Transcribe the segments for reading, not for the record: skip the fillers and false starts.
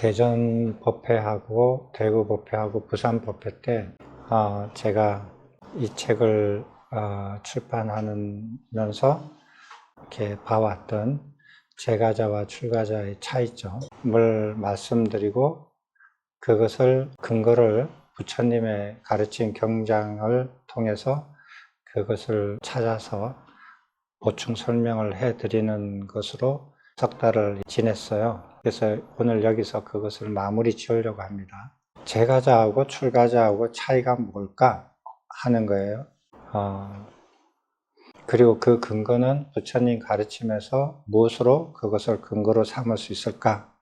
대전 법회하고 대구 법회하고 부산 법회 때 제가 이 책을 출판하면서 이렇게 봐왔던 제가자와 출가자의 차이점을 말씀드리고, 그것을 근거를 부처님의 가르친 경장을 통해서 그것을 찾아서 보충 설명을 해드리는 것으로 석 달을 지냈어요. 그래서 오늘 여기서 그것을 마무리 지으려고 합니다. 제가자하고 출가자하고 차이가 뭘까 하는 거예요. 그리고 그 근거는 부처님 가르침에서 무엇으로 그것을 근거로 삼을 수 있을까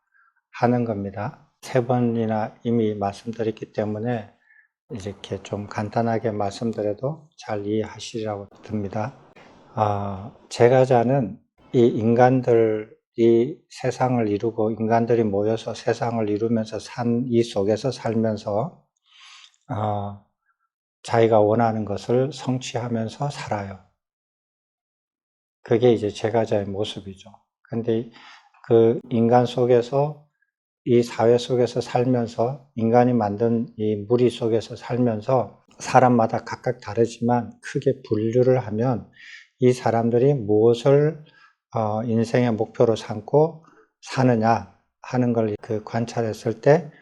하는 겁니다. 3번이나 이미 말씀드렸기 때문에 이렇게 좀 간단하게 말씀드려도 잘 이해하시리라고 듭니다. 제가자는 이 인간들이 세상을 이루고 인간들이 모여서 세상을 이루면서 이 속에서 살면서 자기가 원하는 것을 성취하면서 살아요. 그게 이제 제가자의 모습이죠. 근데 그 인간 속에서, 이 사회 속에서 살면서, 인간이 만든 이 무리 속에서 살면서 사람마다 각각 다르지만 크게 분류를 하면 이 사람들이 무엇을 인생의 목표로 삼고 사느냐 하는 걸 관찰했을 때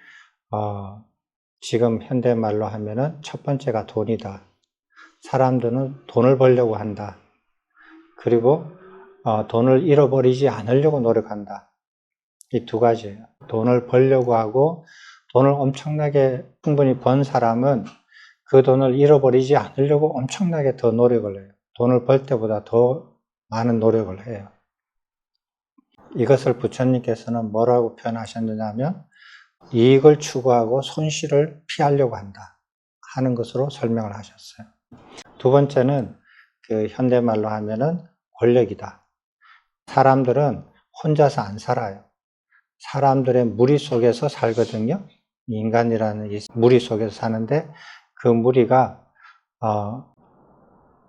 지금 현대말로 하면은 첫 번째가 돈이다. 사람들은 돈을 벌려고 한다. 그리고 돈을 잃어버리지 않으려고 노력한다. 이 두 가지예요. 돈을 벌려고 하고, 돈을 엄청나게 충분히 번 사람은 그 돈을 잃어버리지 않으려고 엄청나게 더 노력을 해요. 돈을 벌 때보다 더 많은 노력을 해요. 이것을 부처님께서는 뭐라고 표현하셨느냐면 이익을 추구하고 손실을 피하려고 한다 하는 것으로 설명을 하셨어요. 두 번째는 그 현대말로 하면은 권력이다. 사람들은 혼자서 안 살아요. 사람들의 무리 속에서 살거든요. 인간이라는 이 무리 속에서 사는데, 그 무리가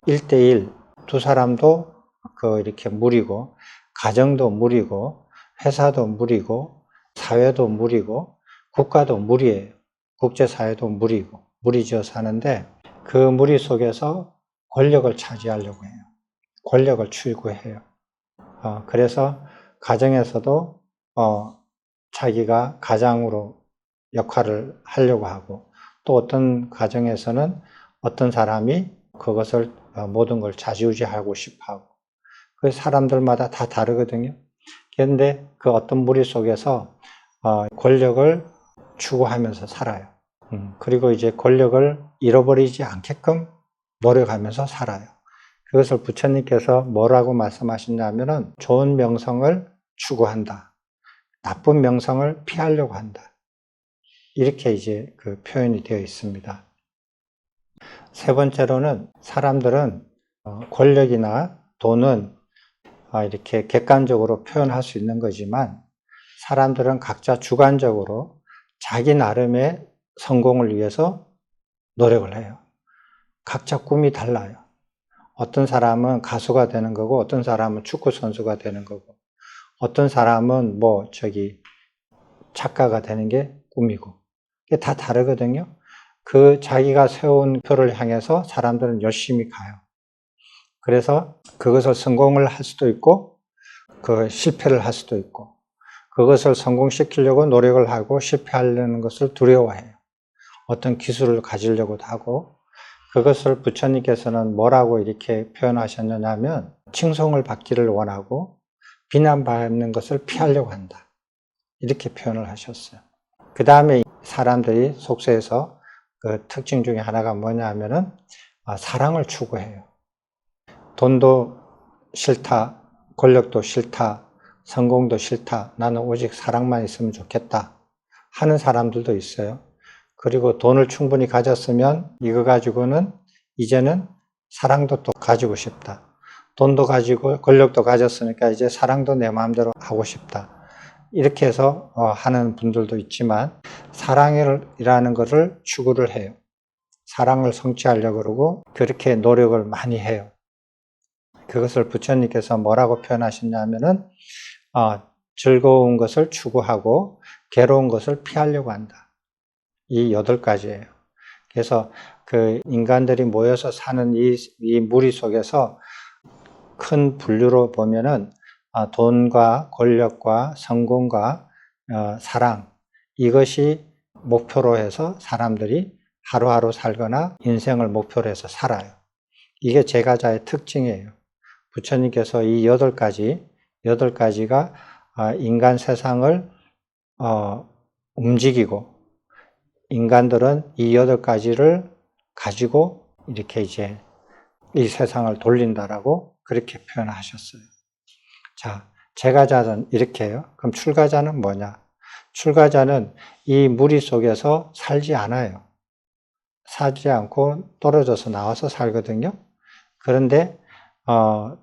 1대1, 두 사람도 이렇게 무리고, 가정도 무리고, 회사도 무리고, 사회도 무리고, 국가도 무리예요. 국제사회도 무리고, 무리지어 사는데, 그 무리 속에서 권력을 차지하려고 해요. 권력을 추구해요. 그래서 가정에서도 자기가 가장으로 역할을 하려고 하고, 또 어떤 가정에서는 어떤 사람이 그것을 모든 걸 좌지우지하고 싶어 하고, 그 사람들마다 다 다르거든요. 그런데 그 어떤 무리 속에서 권력을 추구하면서 살아요. 그리고 이제 권력을 잃어버리지 않게끔 노력하면서 살아요. 그것을 부처님께서 뭐라고 말씀하셨냐면은 좋은 명성을 추구한다. 나쁜 명성을 피하려고 한다. 이렇게 이제 그 표현이 되어 있습니다. 세 번째로는 사람들은 권력이나 돈은 이렇게 객관적으로 표현할 수 있는 거지만, 사람들은 각자 주관적으로 자기 나름의 성공을 위해서 노력을 해요. 각자 꿈이 달라요. 어떤 사람은 가수가 되는 거고, 어떤 사람은 축구 선수가 되는 거고, 어떤 사람은 작가가 되는 게 꿈이고, 이게 다 다르거든요. 그 자기가 세운 표를 향해서 사람들은 열심히 가요. 그래서 그것을 성공을 할 수도 있고, 실패를 할 수도 있고, 그것을 성공시키려고 노력을 하고 실패하려는 것을 두려워해요. 어떤 기술을 가지려고도 하고, 그것을 부처님께서는 뭐라고 이렇게 표현하셨느냐면 칭송을 받기를 원하고 비난받는 것을 피하려고 한다. 이렇게 표현을 하셨어요. 그 다음에 사람들이 속세에서 그 특징 중에 하나가 뭐냐 하면은 사랑을 추구해요. 돈도 싫다, 권력도 싫다, 성공도 싫다, 나는 오직 사랑만 있으면 좋겠다 하는 사람들도 있어요. 그리고 돈을 충분히 가졌으면 이거 가지고는 이제는 사랑도 또 가지고 싶다. 돈도 가지고 권력도 가졌으니까 이제 사랑도 내 마음대로 하고 싶다. 이렇게 해서 하는 분들도 있지만, 사랑이라는 것을 추구를 해요. 사랑을 성취하려고 그러고 그렇게 노력을 많이 해요. 그것을 부처님께서 뭐라고 표현하셨냐면은 즐거운 것을 추구하고 괴로운 것을 피하려고 한다. 이 8가지예요. 그래서 그 인간들이 모여서 사는 이 무리 속에서 큰 분류로 보면은 돈과 권력과 성공과 사랑, 이것이 목표로 해서 사람들이 하루하루 살거나 인생을 목표로 해서 살아요. 이게 제가자의 특징이에요. 부처님께서 이 8가지가 인간 세상을 움직이고, 인간들은 이 8가지를 가지고 이렇게 이제 이 세상을 돌린다라고 그렇게 표현하셨어요. 자, 제가자는 이렇게 해요. 그럼 출가자는 뭐냐? 출가자는 이 무리 속에서 살지 않아요. 살지 않고 떨어져서 나와서 살거든요. 그런데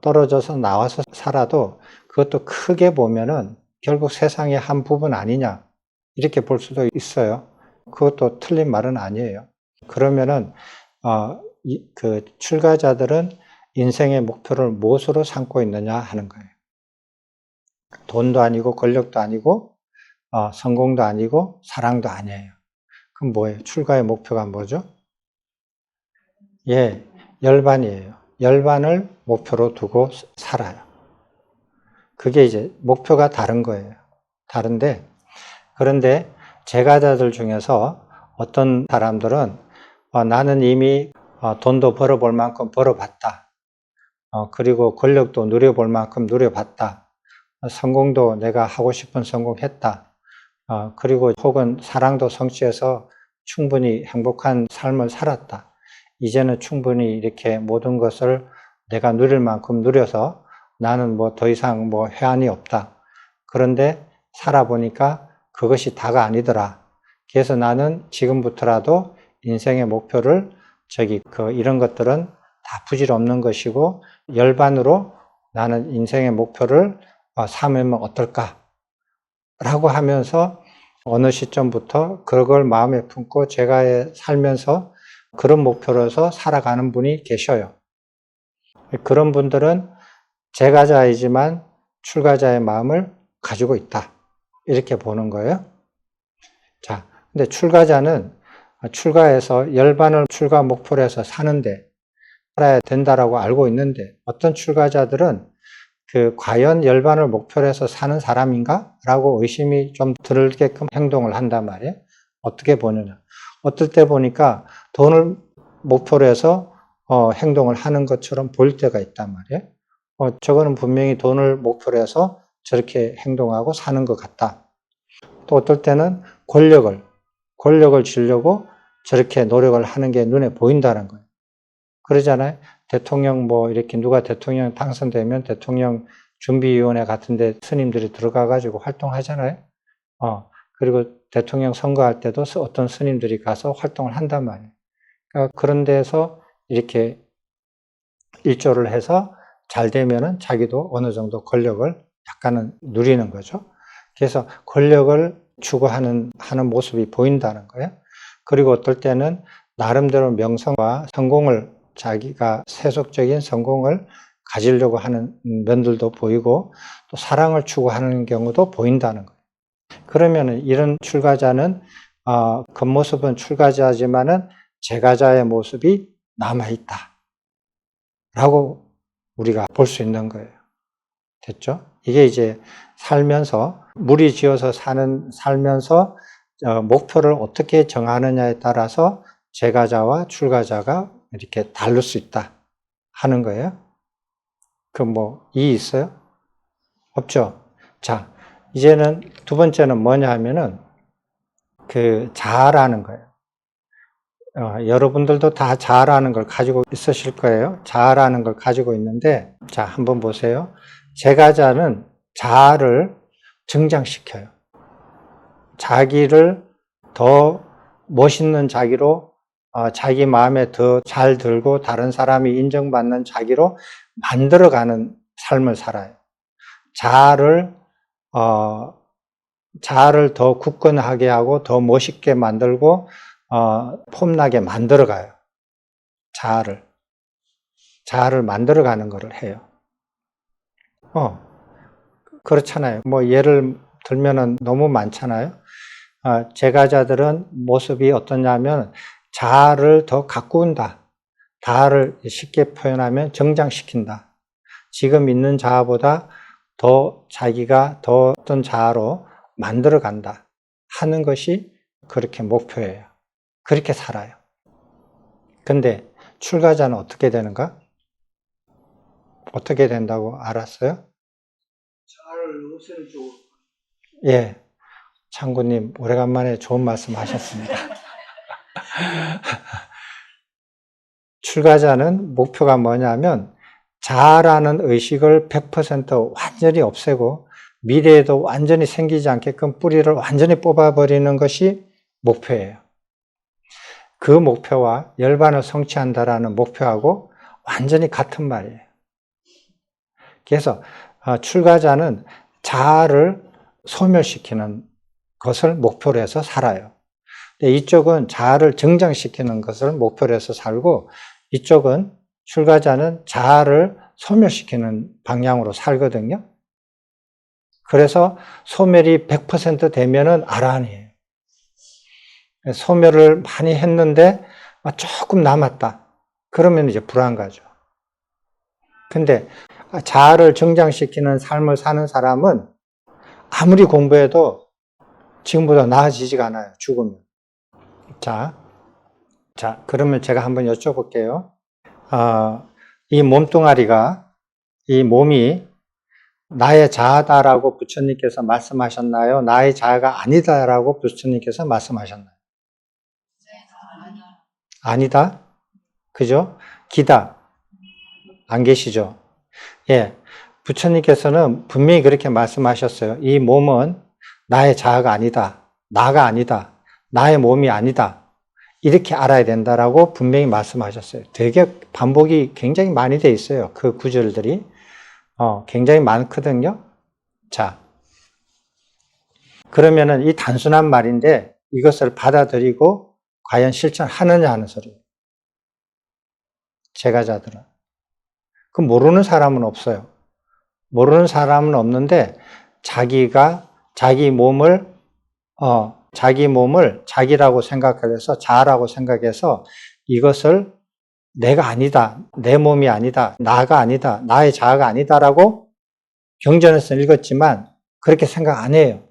떨어져서 나와서 살아도 그것도 크게 보면은 결국 세상의 한 부분 아니냐, 이렇게 볼 수도 있어요. 그것도 틀린 말은 아니에요. 그러면은 그 출가자들은 인생의 목표를 무엇으로 삼고 있느냐 하는 거예요. 돈도 아니고 권력도 아니고 성공도 아니고 사랑도 아니에요. 그럼 뭐예요? 출가의 목표가 뭐죠? 예, 열반이에요. 열반을 목표로 두고 살아요. 그게 이제 목표가 다른 거예요. 다른데, 그런데 제가자들 중에서 어떤 사람들은 나는 이미 돈도 벌어볼 만큼 벌어봤다. 그리고 권력도 누려볼 만큼 누려봤다. 성공도 내가 하고 싶은 성공했다. 그리고 혹은 사랑도 성취해서 충분히 행복한 삶을 살았다. 이제는 충분히 이렇게 모든 것을 내가 누릴 만큼 누려서 나는 뭐 더 이상 뭐 해안이 없다. 그런데 살아보니까 그것이 다가 아니더라. 그래서 나는 지금부터라도 인생의 목표를 이런 것들은 다 부질없는 것이고 열반으로 나는 인생의 목표를 삼으면 어떨까? 라고 하면서 어느 시점부터 그걸 마음에 품고 제가 살면서 그런 목표로서 살아가는 분이 계셔요. 그런 분들은 제가자이지만 출가자의 마음을 가지고 있다. 이렇게 보는 거예요. 자, 근데 출가자는 출가해서 열반을 출가 목표로 해서 살아야 된다라고 알고 있는데 어떤 출가자들은 과연 열반을 목표로 해서 사는 사람인가? 라고 의심이 좀 들게끔 행동을 한단 말이에요. 어떻게 보느냐. 어떨 때 보니까 돈을 목표로 해서 행동을 하는 것처럼 보일 때가 있단 말이에요. 저거는 분명히 돈을 목표로 해서 저렇게 행동하고 사는 것 같다. 또 어떨 때는 권력을 주려고 저렇게 노력을 하는 게 눈에 보인다는 거예요. 그러잖아요. 대통령 이렇게 누가 대통령 당선되면 대통령 준비위원회 같은데 스님들이 들어가가지고 활동하잖아요. 그리고 대통령 선거할 때도 어떤 스님들이 가서 활동을 한단 말이에요. 그러니까 그런 데서 이렇게 일조를 해서 잘 되면은 자기도 어느 정도 권력을 약간은 누리는 거죠. 그래서 권력을 추구하는 모습이 보인다는 거예요. 그리고 어떨 때는 나름대로 명성과 성공을 자기가 세속적인 성공을 가지려고 하는 면들도 보이고 또 사랑을 추구하는 경우도 보인다는 거예요. 그러면 이런 출가자는 겉모습은 출가자지만은 제가자의 모습이 남아있다 라고 우리가 볼 수 있는 거예요. 됐죠? 이게 이제 살면서 무리지어서 살면서 목표를 어떻게 정하느냐에 따라서 제가자와 출가자가 이렇게 다를 수 있다 하는 거예요. 이해 있어요? 없죠? 자, 이제는 두 번째는 뭐냐 하면은 자아라는 거예요. 여러분들도 다 자아라는 걸 가지고 있으실 거예요. 자아라는 걸 가지고 있는데, 자, 한번 보세요. 제가자는 자아를 증장시켜요. 자기를 더 멋있는 자기로, 자기 마음에 더 잘 들고 다른 사람이 인정받는 자기로 만들어가는 삶을 살아요. 자아를 더 굳건하게 하고 더 멋있게 만들고 폼나게 만들어가요. 자아를 만들어가는 것을 해요. 그렇잖아요. 예를 들면은 너무 많잖아요. 제가자들은 모습이 어떠냐면 자아를 더 가꾼다. 자아를 쉽게 표현하면 정장시킨다. 지금 있는 자아보다 더 자기가 더 어떤 자아로 만들어간다 하는 것이 그렇게 목표예요. 그렇게 살아요. 근데 출가자는 어떻게 되는가? 어떻게 된다고 알았어요? 자아를 없애는 쪽으로. 예, 창구님 오래간만에 좋은 말씀 하셨습니다. 출가자는 목표가 뭐냐면 자아라는 의식을 100% 완전히 없애고 미래에도 완전히 생기지 않게끔 뿌리를 완전히 뽑아버리는 것이 목표예요. 그 목표와 열반을 성취한다라는 목표하고 완전히 같은 말이에요. 그래서 출가자는 자아를 소멸시키는 것을 목표로 해서 살아요. 이쪽은 자아를 정장시키는 것을 목표로 해서 살고 이쪽은 출가자는 자아를 소멸시키는 방향으로 살거든요. 그래서 소멸이 100% 되면은 아라한이에요. 소멸을 많이 했는데 조금 남았다. 그러면 이제 불안가죠. 근데 자아를 정장시키는 삶을 사는 사람은 아무리 공부해도 지금보다 나아지지가 않아요. 죽으면. 자, 그러면 제가 한번 여쭤볼게요. 이 몸뚱아리가, 이 몸이 나의 자아다라고 부처님께서 말씀하셨나요? 나의 자아가 아니다라고 부처님께서 말씀하셨나요? 아니다? 그죠? 기다. 안 계시죠? 예. 부처님께서는 분명히 그렇게 말씀하셨어요. 이 몸은 나의 자아가 아니다. 나가 아니다. 나의 몸이 아니다. 이렇게 알아야 된다라고 분명히 말씀하셨어요. 되게 반복이 굉장히 많이 돼 있어요. 그 구절들이. 굉장히 많거든요. 자. 그러면은 이 단순한 말인데 이것을 받아들이고 과연 실천하느냐 하는 소리예요. 제가자들은. 그 모르는 사람은 없어요. 모르는 사람은 없는데 자기가 자기 몸을 자기라고 생각해서 자아라고 생각해서 이것을 내가 아니다, 내 몸이 아니다, 나가 아니다, 나의 자아가 아니다라고 경전에서 읽었지만 그렇게 생각 안 해요.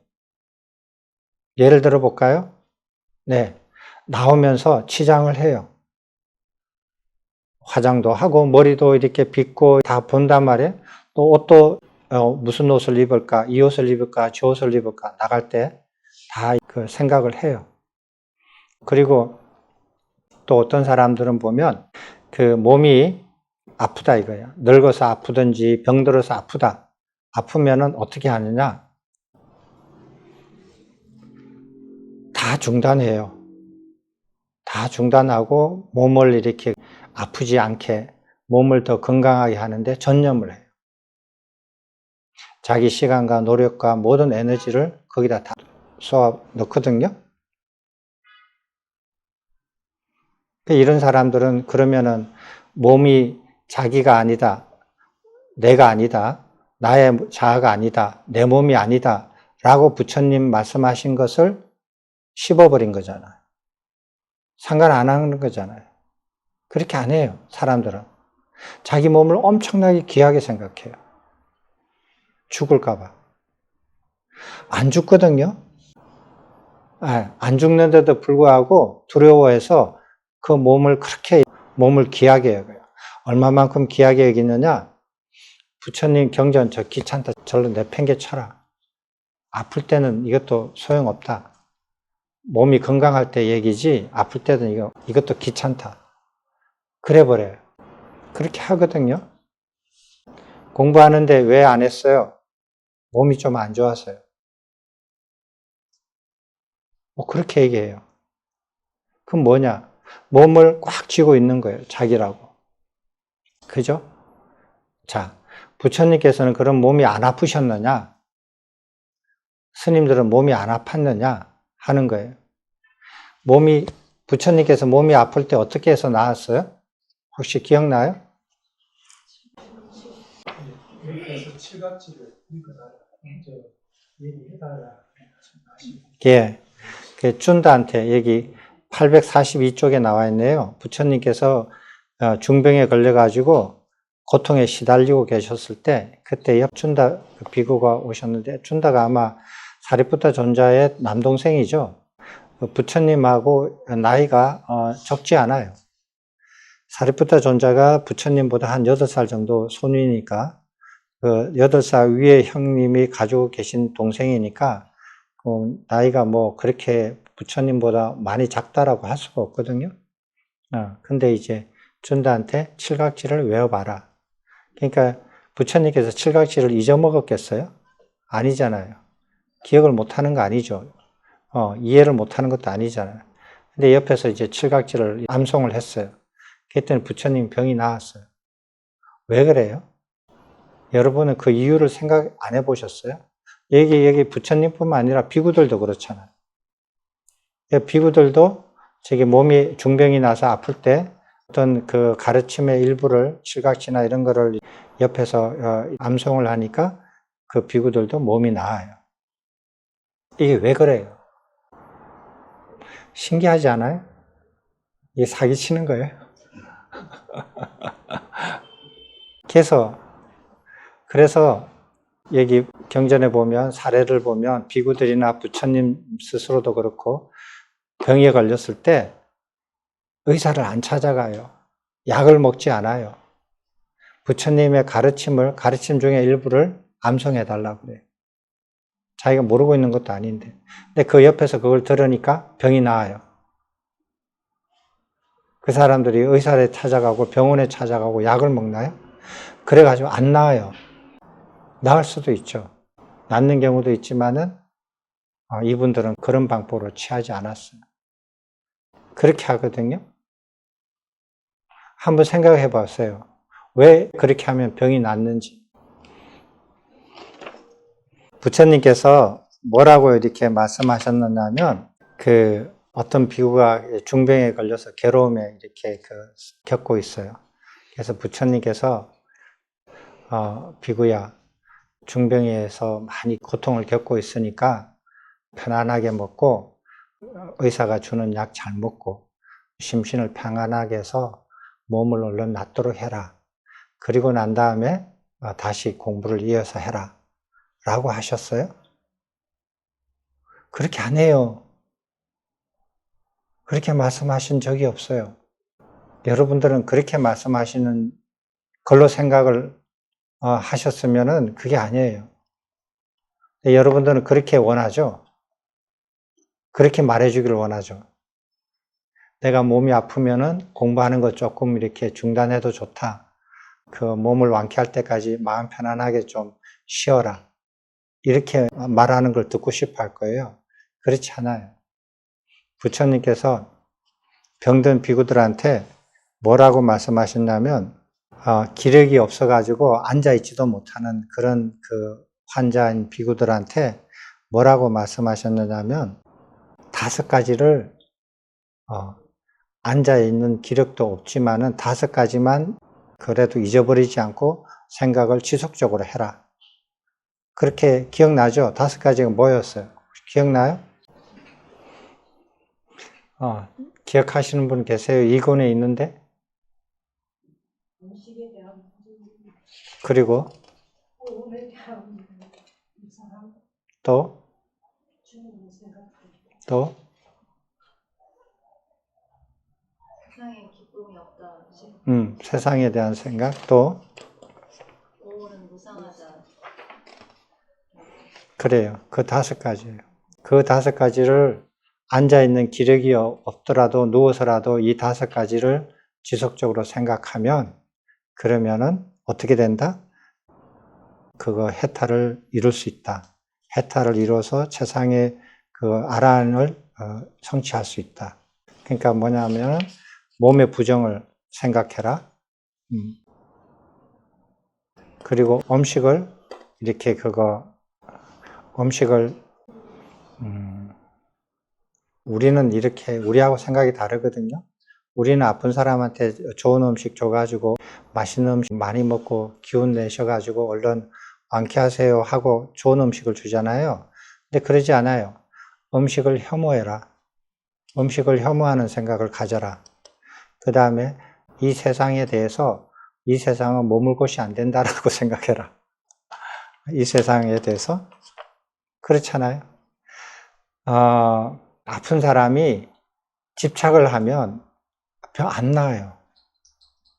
예를 들어 볼까요? 네, 나오면서 치장을 해요. 화장도 하고 머리도 이렇게 빗고 다 본단 말이에요. 또 옷도 무슨 옷을 입을까, 이 옷을 입을까, 저 옷을 입을까 나갈 때 다 그 생각을 해요. 그리고 또 어떤 사람들은 보면 그 몸이 아프다 이거예요. 늙어서 아프든지 병들어서 아프다. 아프면은 어떻게 하느냐? 다 중단해요. 다 중단하고 몸을 이렇게 아프지 않게 몸을 더 건강하게 하는데 전념을 해요. 자기 시간과 노력과 모든 에너지를 거기다 다 쏟아 넣거든요. 이런 사람들은 그러면은 몸이 자기가 아니다, 내가 아니다, 나의 자아가 아니다, 내 몸이 아니다 라고 부처님 말씀하신 것을 씹어버린 거잖아요. 상관 안 하는 거잖아요. 그렇게 안 해요, 사람들은. 자기 몸을 엄청나게 귀하게 생각해요. 죽을까봐. 안 죽거든요. 안 죽는데도 불구하고 두려워해서 그 몸을 그렇게 몸을 귀하게 여겨요. 얼마만큼 귀하게 여기느냐? 부처님 경전 저 귀찮다 절로 내팽개쳐라. 아플 때는 이것도 소용없다. 몸이 건강할 때 얘기지 아플 때는 이것도 귀찮다. 그래 버려요. 그렇게 하거든요. 공부하는데 왜 안 했어요? 몸이 좀 안 좋아서요. 그렇게 얘기해요. 그럼 뭐냐? 몸을 꽉 쥐고 있는 거예요. 자기라고. 그죠? 자, 부처님께서는 그럼 몸이 안 아프셨느냐? 스님들은 몸이 안 아팠느냐? 하는 거예요. 부처님께서 몸이 아플 때 어떻게 해서 나았어요? 혹시 기억나요? 그래서 칠갑지를 읽어달라. 먼저 얘기해달라. 예. 준다한테 여기 842쪽에 나와 있네요. 부처님께서 중병에 걸려가지고 고통에 시달리고 계셨을 때 그때 준다 비구가 오셨는데, 준다가 아마 사리푸타 존자의 남동생이죠. 부처님하고 나이가 적지 않아요. 사리푸타 존자가 부처님보다 한 8살 정도 손위니까 그 8살 위에 형님이 가지고 계신 동생이니까 나이가 뭐 그렇게 부처님보다 많이 작다라고 할 수가 없거든요. 근데 이제 준다한테 칠각지를 외워봐라. 그러니까 부처님께서 칠각지를 잊어먹었겠어요? 아니잖아요. 기억을 못하는 거 아니죠. 이해를 못하는 것도 아니잖아요. 근데 옆에서 이제 칠각지를 암송을 했어요. 그랬더니 부처님 병이 나았어요. 왜 그래요? 여러분은 그 이유를 생각 안 해보셨어요? 여기 부처님뿐만 아니라 비구들도 그렇잖아요. 비구들도 저기 몸이 중병이 나서 아플 때 어떤 그 가르침의 일부를 칠각지나 이런 거를 옆에서 암송을 하니까 그 비구들도 몸이 나아요. 이게 왜 그래요? 신기하지 않아요? 이게 사기치는 거예요. 그래서 여기 경전에 보면, 사례를 보면 비구들이나 부처님 스스로도 그렇고 병에 걸렸을 때 의사를 안 찾아가요. 약을 먹지 않아요. 부처님의 가르침 중에 일부를 암송해 달라고 그래요. 자기가 모르고 있는 것도 아닌데. 근데 그 옆에서 그걸 들으니까 병이 나아요. 그 사람들이 의사를 찾아가고 병원에 찾아가고 약을 먹나요? 그래가지고 안 나아요. 나을 수도 있죠. 낫는 경우도 있지만은 이분들은 그런 방법으로 취하지 않았어요. 그렇게 하거든요. 한번 생각해 봤어요. 왜 그렇게 하면 병이 낫는지. 부처님께서 뭐라고 이렇게 말씀하셨느냐면, 어떤 비구가 중병에 걸려서 괴로움에 이렇게 겪고 있어요. 그래서 부처님께서 비구야, 중병에서 많이 고통을 겪고 있으니까 편안하게 먹고 의사가 주는 약 잘 먹고 심신을 평안하게 해서 몸을 얼른 낫도록 해라. 그리고 난 다음에 다시 공부를 이어서 해라. 라고 하셨어요? 그렇게 안 해요. 그렇게 말씀하신 적이 없어요. 여러분들은 그렇게 말씀하시는 걸로 생각을 하셨으면은 그게 아니에요. 여러분들은 그렇게 원하죠? 그렇게 말해주기를 원하죠. 내가 몸이 아프면은 공부하는 거 조금 이렇게 중단해도 좋다. 그 몸을 완쾌할 때까지 마음 편안하게 좀 쉬어라. 이렇게 말하는 걸 듣고 싶어 할 거예요. 그렇지 않아요. 부처님께서 병든 비구들한테 뭐라고 말씀하셨냐면, 기력이 없어가지고 앉아있지도 못하는 그런 그 환자인 비구들한테 뭐라고 말씀하셨느냐면, 5가지를 앉아있는 기력도 없지만은 5가지만 그래도 잊어버리지 않고 생각을 지속적으로 해라. 그렇게 기억나죠? 5가지가 뭐였어요? 기억나요? 기억하시는 분 계세요? 이권에 있는데? 그리고 또 세상에 기쁨이 없다. 세상에 대한 생각, 또 오는 무상하다. 그래요. 그 5가지예요. 그 5가지를 앉아있는 기력이 없더라도 누워서라도 이 5가지를 지속적으로 생각하면, 그러면은 어떻게 된다? 그거 해탈을 이룰 수 있다. 해탈을 이뤄서 최상의 그 아라한을 성취할 수 있다. 그러니까 뭐냐면 몸의 부정을 생각해라. 그리고 음식을 이렇게 우리는 이렇게 우리하고 생각이 다르거든요. 우리는 아픈 사람한테 좋은 음식 줘가지고 맛있는 음식 많이 먹고 기운 내셔가지고 얼른 완쾌하세요 하고 좋은 음식을 주잖아요. 근데 그러지 않아요. 음식을 혐오해라. 음식을 혐오하는 생각을 가져라. 그 다음에 이 세상에 대해서 이 세상은 머물 곳이 안 된다라고 생각해라. 이 세상에 대해서. 그렇잖아요. 아픈 사람이 집착을 하면 병 안 나아요.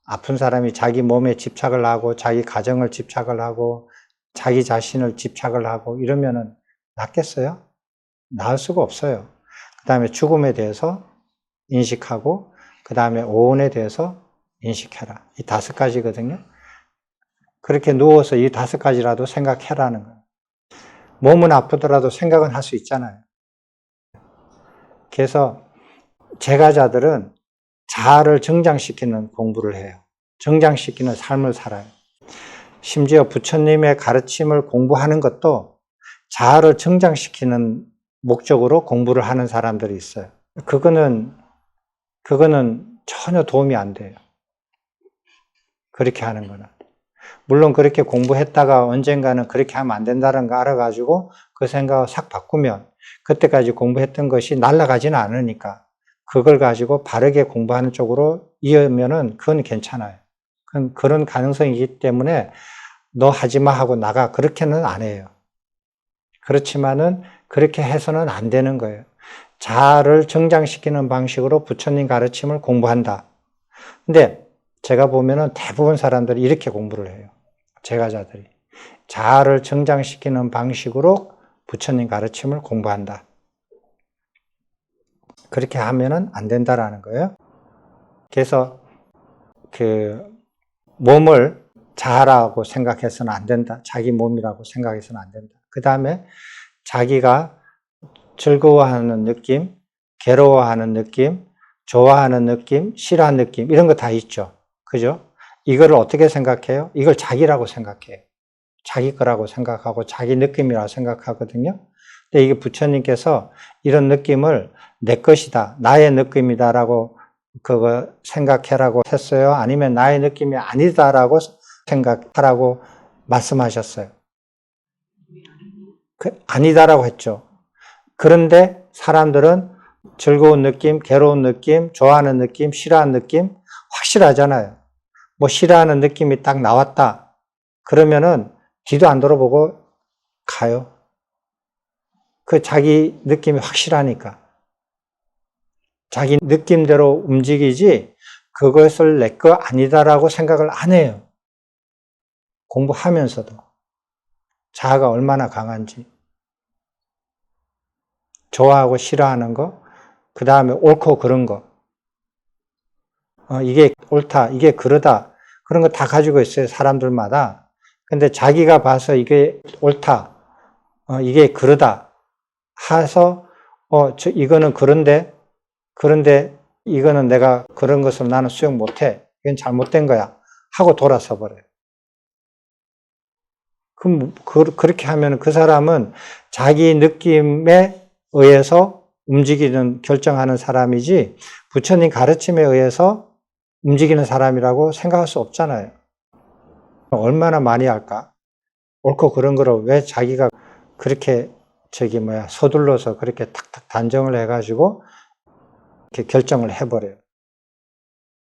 아픈 사람이 자기 몸에 집착을 하고 자기 가정을 집착을 하고 자기 자신을 집착을 하고 이러면은 낫겠어요? 나을 수가 없어요. 그 다음에 죽음에 대해서 인식하고 그 다음에 오온에 대해서 인식해라. 이 5가지거든요. 그렇게 누워서 이 5가지라도 생각해라는 거예요. 몸은 아프더라도 생각은 할 수 있잖아요. 그래서 제가자들은 자아를 정장시키는 공부를 해요. 정장시키는 삶을 살아요. 심지어 부처님의 가르침을 공부하는 것도 자아를 정장시키는 목적으로 공부를 하는 사람들이 있어요. 그거는 전혀 도움이 안 돼요. 그렇게 하는 거는. 물론 그렇게 공부했다가 언젠가는 그렇게 하면 안 된다는 거 알아가지고 그 생각을 싹 바꾸면 그때까지 공부했던 것이 날아가지는 않으니까 그걸 가지고 바르게 공부하는 쪽으로 이으면은 그건 괜찮아요. 그런 가능성이기 때문에 너 하지마 하고 나가 그렇게는 안 해요. 그렇지만은 그렇게 해서는 안 되는 거예요. 자아를 정장시키는 방식으로 부처님 가르침을 공부한다. 근데 제가 보면은 대부분 사람들이 이렇게 공부를 해요. 제가자들이. 자아를 정장시키는 방식으로 부처님 가르침을 공부한다. 그렇게 하면은 안 된다라는 거예요. 그래서 몸을 자아라고 생각해서는 안 된다. 자기 몸이라고 생각해서는 안 된다. 그 다음에 자기가 즐거워하는 느낌, 괴로워하는 느낌, 좋아하는 느낌, 싫어하는 느낌 이런 거 다 있죠. 그죠? 이거를 어떻게 생각해요? 이걸 자기라고 생각해요. 자기 거라고 생각하고 자기 느낌이라고 생각하거든요. 근데 이게 부처님께서 이런 느낌을 내 것이다, 나의 느낌이다라고 그거 생각해라고 했어요? 아니면 나의 느낌이 아니다라고 생각하라고 말씀하셨어요? 아니다라고 했죠. 그런데 사람들은 즐거운 느낌, 괴로운 느낌, 좋아하는 느낌, 싫어하는 느낌 확실하잖아요. 뭐 싫어하는 느낌이 딱 나왔다. 그러면은 뒤도 안 돌아보고 가요. 그 자기 느낌이 확실하니까. 자기 느낌대로 움직이지 그것을 내 거 아니다라고 생각을 안 해요. 공부하면서도. 자아가 얼마나 강한지. 좋아하고 싫어하는 거, 그 다음에 옳고 그른 거. 이게 옳다, 이게 그러다. 그런 거 다 가지고 있어요, 사람들마다. 근데 자기가 봐서 이게 옳다, 이게 그러다 해서, 이거는 그런데 이거는 내가 그런 것을 나는 수용 못해. 이건 잘못된 거야. 하고 돌아서 버려요. 그럼 그렇게 하면 그 사람은 자기 느낌에 의해서 움직이는, 결정하는 사람이지 부처님 가르침에 의해서 움직이는 사람이라고 생각할 수 없잖아요. 얼마나 많이 할까? 옳고 그런 거를 왜 자기가 그렇게 서둘러서 그렇게 탁탁 단정을 해가지고 이렇게 결정을 해버려요.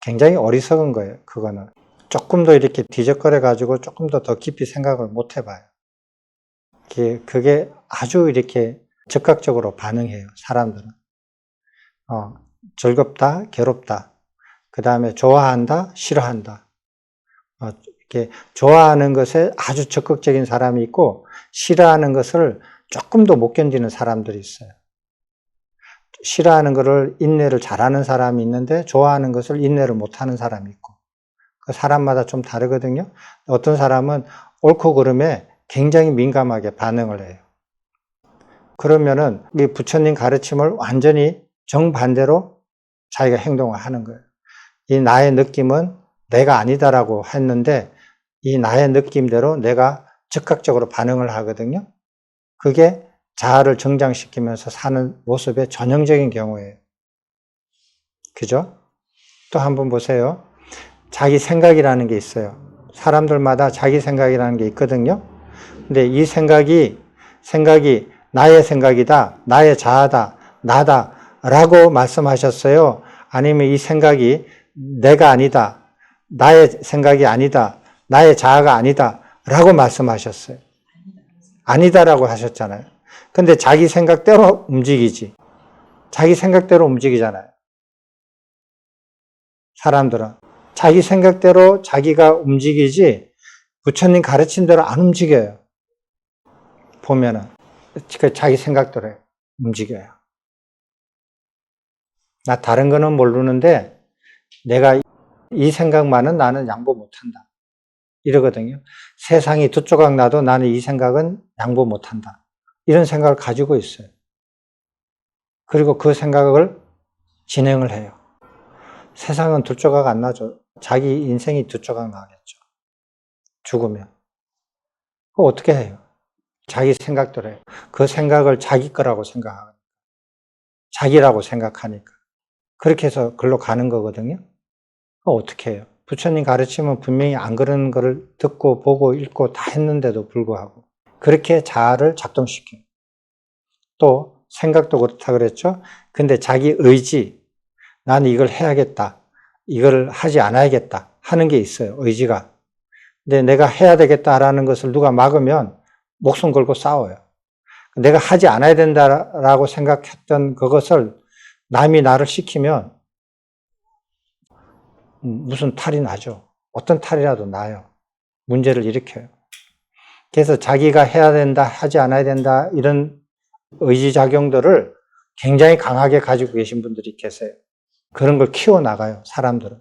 굉장히 어리석은 거예요, 그거는. 조금 더 이렇게 뒤적거려가지고 조금 더 깊이 생각을 못 해봐요. 그게 아주 이렇게 즉각적으로 반응해요, 사람들은. 즐겁다, 괴롭다. 그 다음에 좋아한다, 싫어한다. 이렇게 좋아하는 것에 아주 적극적인 사람이 있고, 싫어하는 것을 조금 더 못 견디는 사람들이 있어요. 싫어하는 것을 인내를 잘하는 사람이 있는데, 좋아하는 것을 인내를 못하는 사람이 있고, 그 사람마다 좀 다르거든요. 어떤 사람은 옳고 그름에 굉장히 민감하게 반응을 해요. 그러면은 이 부처님 가르침을 완전히 정반대로 자기가 행동을 하는 거예요. 이 나의 느낌은 내가 아니다라고 했는데 이 나의 느낌대로 내가 즉각적으로 반응을 하거든요. 그게 자아를 정장시키면서 사는 모습의 전형적인 경우예요. 그죠? 또 한번 보세요. 자기 생각이라는 게 있어요. 사람들마다 자기 생각이라는 게 있거든요. 근데 이 생각이 나의 생각이다, 나의 자아다, 나다 라고 말씀하셨어요? 아니면 이 생각이 내가 아니다, 나의 생각이 아니다, 나의 자아가 아니다 라고 말씀하셨어요? 아니다라고 하셨잖아요. 근데 자기 생각대로 움직이지. 자기 생각대로 움직이잖아요. 사람들은. 자기 생각대로 자기가 움직이지 부처님 가르친 대로 안 움직여요. 보면은. 자기 생각대로 움직여요. 나 다른 거는 모르는데 내가 이 생각만은 나는 양보 못한다. 이러거든요. 세상이 두 조각 나도 나는 이 생각은 양보 못한다. 이런 생각을 가지고 있어요. 그리고 그 생각을 진행을 해요. 세상은 두 조각 안 나죠. 자기 인생이 두 조각 나겠죠. 죽으면. 그거 어떻게 해요? 자기 생각대로 해요. 그 생각을 자기 거라고 생각하고, 자기라고 생각하니까. 그렇게 해서 글로 가는 거거든요. 그거 어떻게 해요? 부처님 가르치면 분명히 안 그런 거를 듣고 보고 읽고 다 했는데도 불구하고 그렇게 자아를 작동시켜요. 또 생각도 그렇다 그랬죠. 근데 자기 의지, 나는 이걸 해야겠다, 이걸 하지 않아야겠다 하는 게 있어요. 의지가. 근데 내가 해야 되겠다라는 것을 누가 막으면 목숨 걸고 싸워요. 내가 하지 않아야 된다라고 생각했던 그것을 남이 나를 시키면 무슨 탈이 나죠. 어떤 탈이라도 나요. 문제를 일으켜요. 그래서 자기가 해야 된다, 하지 않아야 된다 이런 의지작용들을 굉장히 강하게 가지고 계신 분들이 계세요. 그런 걸 키워나가요, 사람들은.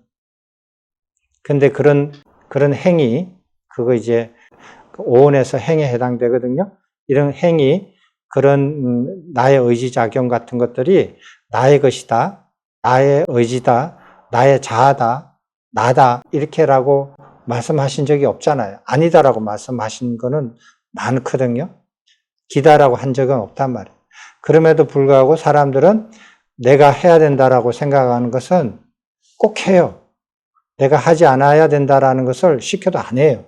근데 그런 행위, 그거 이제 오온에서 행에 해당되거든요. 이런 행위, 그런 나의 의지작용 같은 것들이 나의 것이다, 나의 의지다, 나의 자아다, 나다 이렇게라고 말씀하신 적이 없잖아요. 아니다라고 말씀하신 거는 많거든요. 기다라고 한 적은 없단 말이에요. 그럼에도 불구하고 사람들은 내가 해야 된다라고 생각하는 것은 꼭 해요. 내가 하지 않아야 된다라는 것을 시켜도 안 해요.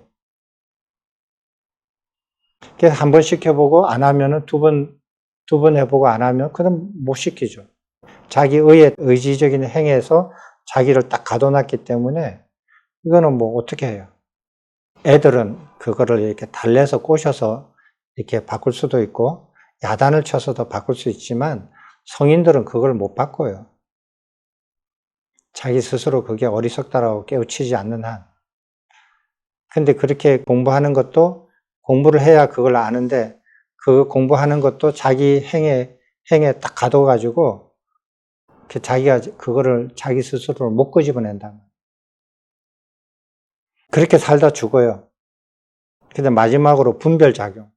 그래서 한 번 시켜보고 안 하면은 두 번 해보고 안 하면 그럼 못 시키죠. 자기 의지적인 행위에서 자기를 딱 가둬놨기 때문에 이거는 뭐 어떻게 해요? 애들은 그거를 이렇게 달래서 꼬셔서 이렇게 바꿀 수도 있고 야단을 쳐서도 바꿀 수 있지만 성인들은 그걸 못 바꿔요. 자기 스스로 그게 어리석다라고 깨우치지 않는 한. 근데 그렇게 공부하는 것도 공부를 해야 그걸 아는데 그 공부하는 것도 자기 행에 딱 가둬가지고 자기가 그거를 자기 스스로 못 끄집어낸다. 그렇게 살다 죽어요. 근데 마지막으로 분별작용.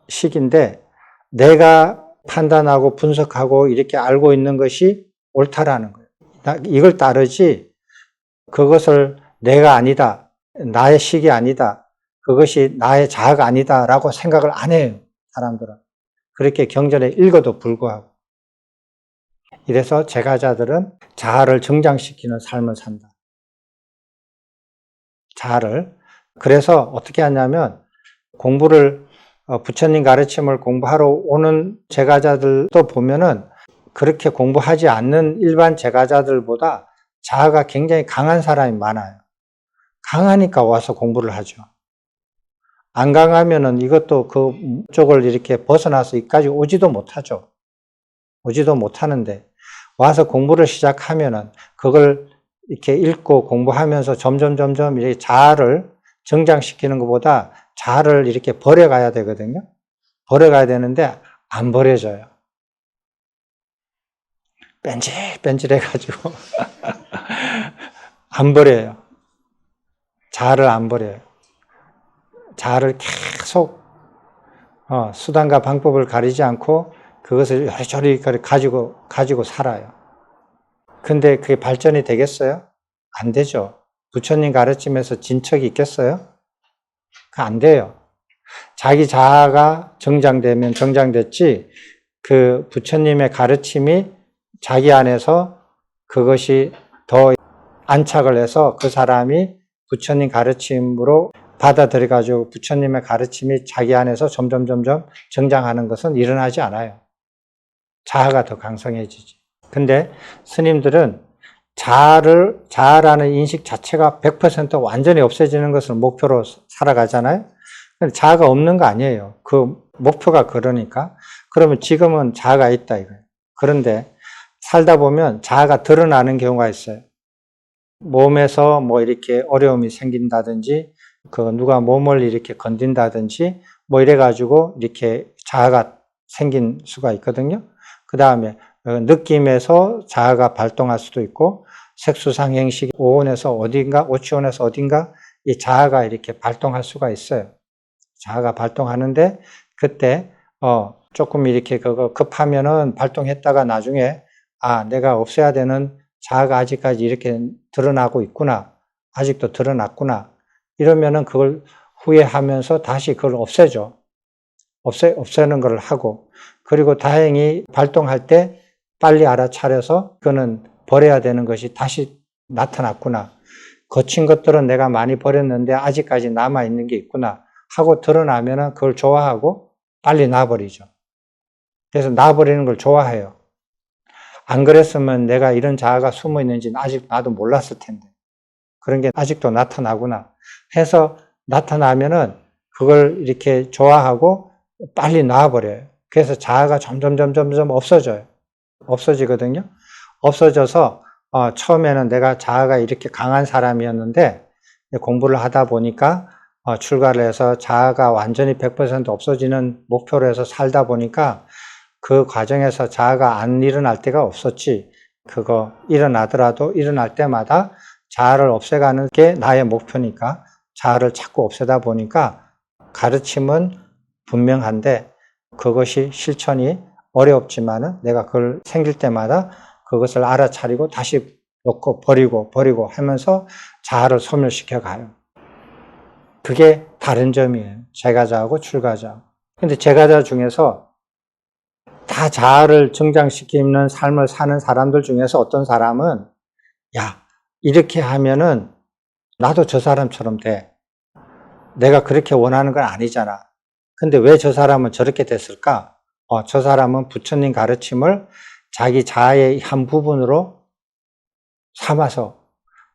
식인데 내가 판단하고 분석하고 이렇게 알고 있는 것이 옳다라는 거예요. 이걸 따르지 그것을 내가 아니다, 나의 식이 아니다, 그것이 나의 자아가 아니다라고 생각을 안 해요. 사람들은. 그렇게 경전에 읽어도 불구하고. 이래서 제가자들은 자아를 정장시키는 삶을 산다. 자아를. 그래서 어떻게 하냐면 공부를 부처님 가르침을 공부하러 오는 제가자들도 보면은 그렇게 공부하지 않는 일반 제가자들보다 자아가 굉장히 강한 사람이 많아요. 강하니까 와서 공부를 하죠. 안 강하면은 이것도 그쪽을 이렇게 벗어나서 이까지 오지도 못하죠. 오지도 못하는데 와서 공부를 시작하면은 그걸 이렇게 읽고 공부하면서 점점 이렇게 자아를 정장시키는 것보다 자아를 이렇게 버려가야 되거든요. 버려가야 되는데 안 버려져요. 뺀질뺀질해가지고 안 버려요. 자아를 안 버려요. 자아를 계속 수단과 방법을 가리지 않고 그것을 요리조리 가지고 살아요. 근데 그게 발전이 되겠어요? 안 되죠. 부처님 가르침에서 진척이 있겠어요? 그 안 돼요. 자기 자아가 정장되면 정장됐지 그 부처님의 가르침이 자기 안에서 그것이 더 안착을 해서 그 사람이 부처님 가르침으로 받아들여가지고 부처님의 가르침이 자기 안에서 점점 정장하는 것은 일어나지 않아요. 자아가 더 강성해지지. 근데 스님들은 자아라는 인식 자체가 100% 완전히 없어지는 것을 목표로 살아가잖아요. 근데 자아가 없는 거 아니에요. 그 목표가 그러니까. 그러면 지금은 자아가 있다 이거예요. 그런데 살다 보면 자아가 드러나는 경우가 있어요. 몸에서 뭐 이렇게 어려움이 생긴다든지, 누가 몸을 이렇게 건든다든지, 뭐 이래가지고 이렇게 자아가 생긴 수가 있거든요. 그 다음에 느낌에서 자아가 발동할 수도 있고, 색수상행식 오온에서 어딘가, 오치온에서 어딘가 이 자아가 이렇게 발동할 수가 있어요. 자아가 발동하는데, 그때 조금 이렇게 그거 급하면은 발동했다가 나중에 내가 없애야 되는 자아가 아직까지 이렇게 드러나고 있구나. 아직도 드러났구나. 이러면은 그걸 후회하면서 다시 그걸 없애죠. 없애는 걸 하고. 그리고 다행히 발동할 때 빨리 알아차려서 그거는 버려야 되는 것이 다시 나타났구나. 거친 것들은 내가 많이 버렸는데 아직까지 남아있는 게 있구나. 하고 드러나면은 그걸 좋아하고 빨리 놔버리죠. 그래서 놔버리는 걸 좋아해요. 안 그랬으면 내가 이런 자아가 숨어 있는지는 아직 나도 몰랐을 텐데. 그런 게 아직도 나타나구나 해서 나타나면은 그걸 이렇게 좋아하고 빨리 놔버려요. 그래서 자아가 점점 없어져요. 없어지거든요. 없어져서 처음에는 내가 자아가 이렇게 강한 사람이었는데 공부를 하다 보니까 출가를 해서 자아가 완전히 100% 없어지는 목표로 해서 살다 보니까 그 과정에서 자아가 안 일어날 때가 없었지. 그거 일어나더라도 일어날 때마다 자아를 없애가는 게 나의 목표니까 자아를 자꾸 없애다 보니까 가르침은 분명한데 그것이 실천이 어렵지만은 내가 그걸 생길 때마다 그것을 알아차리고 다시 놓고 버리고 하면서 자아를 소멸시켜 가요. 그게 다른 점이에요. 제가자하고 출가자. 근데 제가자 중에서 다 자아를 증장시키는 삶을 사는 사람들 중에서 어떤 사람은 이렇게 하면은 나도 저 사람처럼 돼. 내가 그렇게 원하는 건 아니잖아. 근데 왜 저 사람은 저렇게 됐을까? 저 사람은 부처님 가르침을 자기 자아의 한 부분으로 삼아서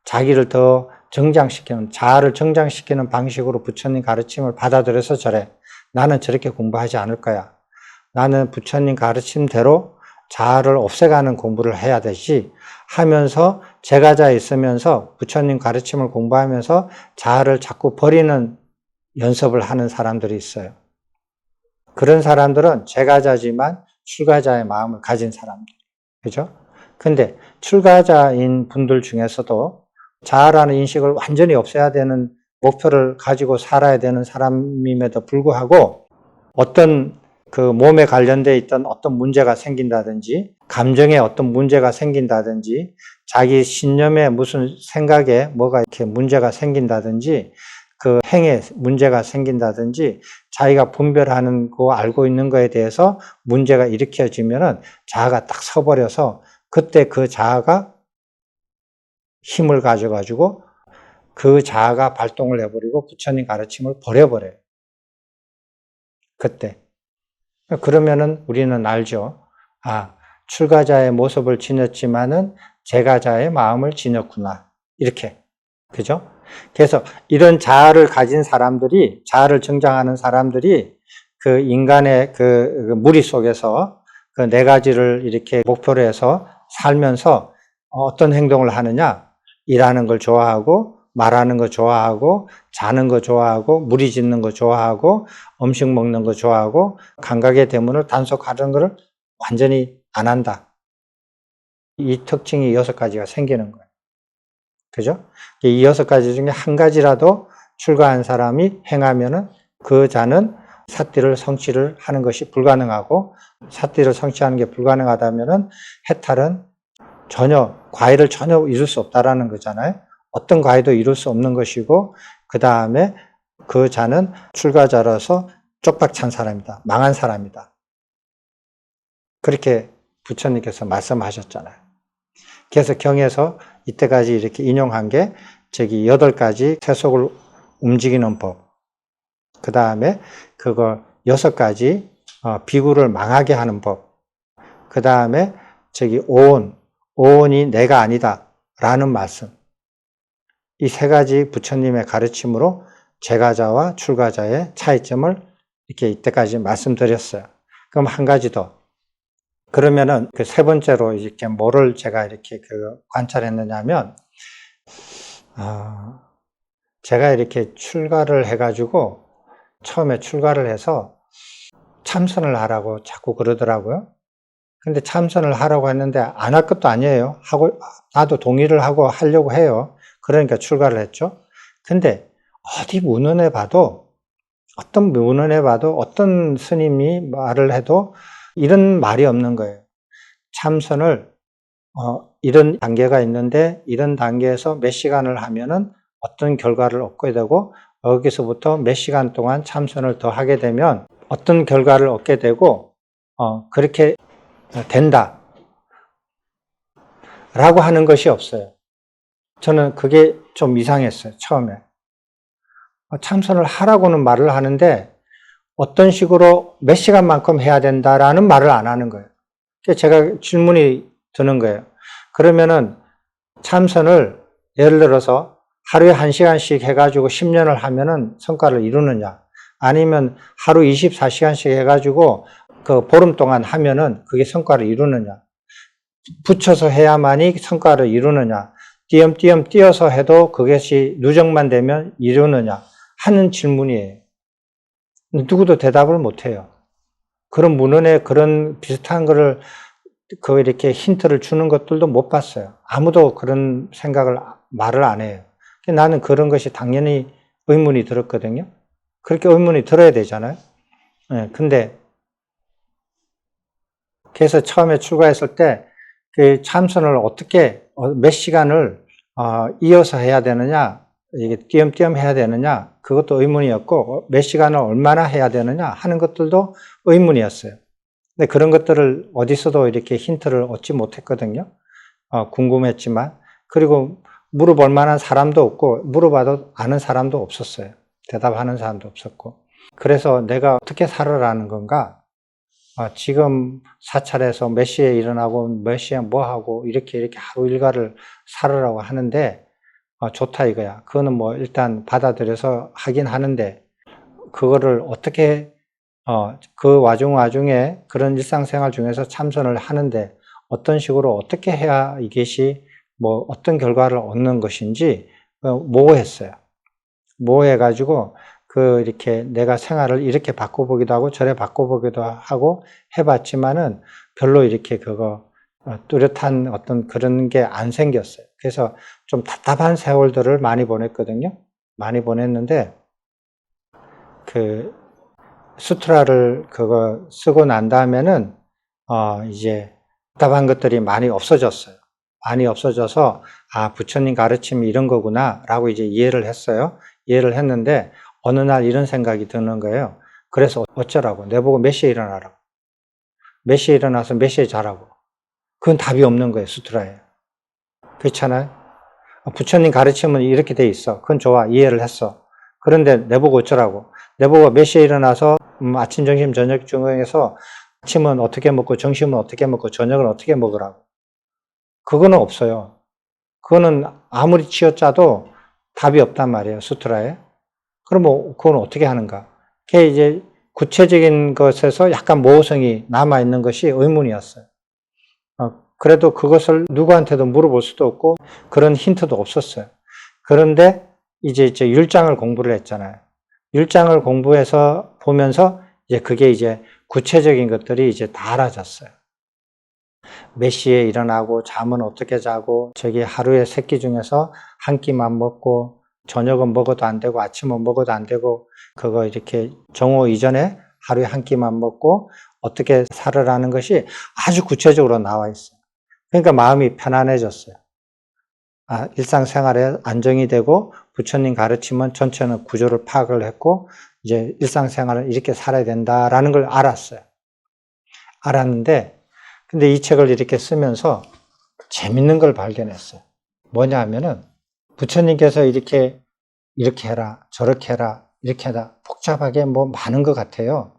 자기를 더 정장시키는, 자아를 정장시키는 방식으로 부처님 가르침을 받아들여서 저래. 나는 저렇게 공부하지 않을 거야. 나는 부처님 가르침대로 자아를 없애가는 공부를 해야 되지 하면서 제가자에 있으면서 부처님 가르침을 공부하면서 자아를 자꾸 버리는 연습을 하는 사람들이 있어요. 그런 사람들은 제가자지만 출가자의 마음을 가진 사람들. 그죠? 근데 출가자인 분들 중에서도 자아라는 인식을 완전히 없애야 되는 목표를 가지고 살아야 되는 사람임에도 불구하고 어떤 그 몸에 관련되어 있던 어떤 문제가 생긴다든지 감정에 어떤 문제가 생긴다든지 자기 신념에 무슨 생각에 뭐가 이렇게 문제가 생긴다든지 그 행에 문제가 생긴다든지 자기가 분별하는 거 알고 있는 거에 대해서 문제가 일으켜지면은 자아가 딱 서버려서 그때 그 자아가 힘을 가져가지고 그 자아가 발동을 해버리고 부처님 가르침을 버려버려요. 그때. 그러면은 우리는 알죠. 출가자의 모습을 지녔지만은 제가자의 마음을 지녔구나. 이렇게. 그죠? 그래서 이런 자아를 가진 사람들이, 자아를 증장하는 사람들이 그 인간의 그 무리 속에서 그 네 가지를 이렇게 목표로 해서 살면서 어떤 행동을 하느냐? 일하는 걸 좋아하고, 말하는 거 좋아하고, 자는 거 좋아하고, 무리 짓는 거 좋아하고, 음식 먹는 거 좋아하고, 감각의 대문을 단속하는 것을 완전히 안 한다. 이 특징이 6가지가 생기는 거예요. 그죠? 이 6가지 중에 한 가지라도 출가한 사람이 행하면은 그 자는 사띠를 성취를 하는 것이 불가능하고, 사띠를 성취하는 게 불가능하다면은 해탈은 과의를 전혀 이룰 수 없다라는 거잖아요. 어떤 과의도 이룰 수 없는 것이고, 그 다음에 그 자는 출가자로서 쪽박찬 사람이다. 망한 사람이다. 그렇게 부처님께서 말씀하셨잖아요. 그래서 경에서 이때까지 이렇게 인용한 게 8가지 세속을 움직이는 법. 그 다음에 그거 6가지 비구를 망하게 하는 법. 그 다음에 저기 오온이 내가 아니다 라는 말씀. 이 세 가지 부처님의 가르침으로 제가자와 출가자의 차이점을 이렇게 이때까지 말씀드렸어요. 그럼 한 가지 더. 그러면은 그 세 번째로 이렇게 뭐를 제가 이렇게 관찰했느냐 하면, 제가 이렇게 출가를 해가지고 처음에 출가를 해서 참선을 하라고 자꾸 그러더라고요. 근데 참선을 하라고 했는데 안 할 것도 아니에요. 나도 동의를 하고 하려고 해요. 그러니까 출가를 했죠. 근데 어디 문헌에 봐도, 어떤 스님이 말을 해도 이런 말이 없는 거예요. 참선을, 이런 단계가 있는데 이런 단계에서 몇 시간을 하면은 어떤 결과를 얻게 되고, 여기서부터 몇 시간 동안 참선을 더 하게 되면 어떤 결과를 얻게 되고, 그렇게 된다 라고 하는 것이 없어요. 저는 그게 좀 이상했어요. 처음에 참선을 하라고는 말을 하는데 어떤 식으로 몇 시간만큼 해야 된다라는 말을 안 하는 거예요. 그래서 제가 질문이 드는 거예요. 그러면은 참선을 예를 들어서 하루에 1시간씩 해가지고 10년을 하면은 성과를 이루느냐, 아니면 하루 24시간씩 해가지고 그 보름 동안 하면은 그게 성과를 이루느냐, 붙여서 해야만이 성과를 이루느냐, 띄엄띄엄 띄어서 해도 그것이 누적만 되면 이루느냐 하는 질문이에요. 누구도 대답을 못 해요. 그런 문헌에 그런 비슷한 거를 이렇게 힌트를 주는 것들도 못 봤어요. 아무도 그런 말을 안 해요. 나는 그런 것이 당연히 의문이 들었거든요. 그렇게 의문이 들어야 되잖아요. 근데 그래서 처음에 출가했을 때 그 참선을 어떻게 몇 시간을 이어서 해야 되느냐, 이게 띄엄띄엄 해야 되느냐, 그것도 의문이었고, 몇 시간을 얼마나 해야 되느냐 하는 것들도 의문이었어요. 근데 그런 것들을 어디서도 이렇게 힌트를 얻지 못했거든요. 궁금했지만. 그리고 물어볼 만한 사람도 없고, 물어봐도 아는 사람도 없었어요. 대답하는 사람도 없었고. 그래서 내가 어떻게 살아라는 건가? 지금 사찰에서 몇 시에 일어나고 몇 시에 뭐 하고 이렇게 하루 일과를 살으라고 하는데, 좋다 이거야. 그거는 뭐 일단 받아들여서 하긴 하는데, 그거를 어떻게, 그 와중에 그런 일상생활 중에서 참선을 하는데 어떤 식으로 어떻게 해야 이것이 뭐 어떤 결과를 얻는 것인지 모호했어요. 모호해가지고 이렇게 내가 생활을 이렇게 바꿔보기도 하고 저래 바꿔보기도 하고 해봤지만은 별로 이렇게 뚜렷한 어떤 그런 게 안 생겼어요. 그래서 좀 답답한 세월들을 많이 보냈거든요. 많이 보냈는데, 수트라를 쓰고 난 다음에는, 이제 답답한 것들이 많이 없어졌어요. 많이 없어져서, 부처님 가르침이 이런 거구나, 라고 이제 이해를 했어요. 이해를 했는데, 어느 날 이런 생각이 드는 거예요. 그래서 어쩌라고? 내보고 몇 시에 일어나라고? 몇 시에 일어나서 몇 시에 자라고? 그건 답이 없는 거예요, 수트라에. 그렇잖아요? 부처님 가르침은 이렇게 돼 있어. 그건 좋아. 이해를 했어. 그런데 내보고 어쩌라고? 내보고 몇 시에 일어나서 아침, 점심, 저녁 중에서 아침은 어떻게 먹고 점심은 어떻게 먹고 저녁은 어떻게 먹으라고? 그거는 없어요. 그거는 아무리 치어짜도 답이 없단 말이에요, 수트라에. 그럼 그건 어떻게 하는가? 그게 이제 구체적인 것에서 약간 모호성이 남아있는 것이 의문이었어요. 그래도 그것을 누구한테도 물어볼 수도 없고 그런 힌트도 없었어요. 그런데 이제 율장을 공부를 했잖아요. 율장을 공부해서 보면서 이제 그게 이제 구체적인 것들이 이제 다 알아졌어요. 몇 시에 일어나고 잠은 어떻게 자고 저기 하루에 3끼 중에서 한 끼만 먹고 저녁은 먹어도 안 되고 아침은 먹어도 안 되고 그거 이렇게 정오 이전에 하루에 한 끼만 먹고 어떻게 살으라는 것이 아주 구체적으로 나와 있어요. 그러니까 마음이 편안해졌어요. 일상생활에 안정이 되고 부처님 가르침은 전체는 구조를 파악을 했고 이제 일상생활을 이렇게 살아야 된다라는 걸 알았어요. 알았는데 근데 이 책을 이렇게 쓰면서 재밌는 걸 발견했어요. 뭐냐 하면은 부처님께서 이렇게 해라, 저렇게 해라, 이렇게 하다 복잡하게 뭐 많은 것 같아요.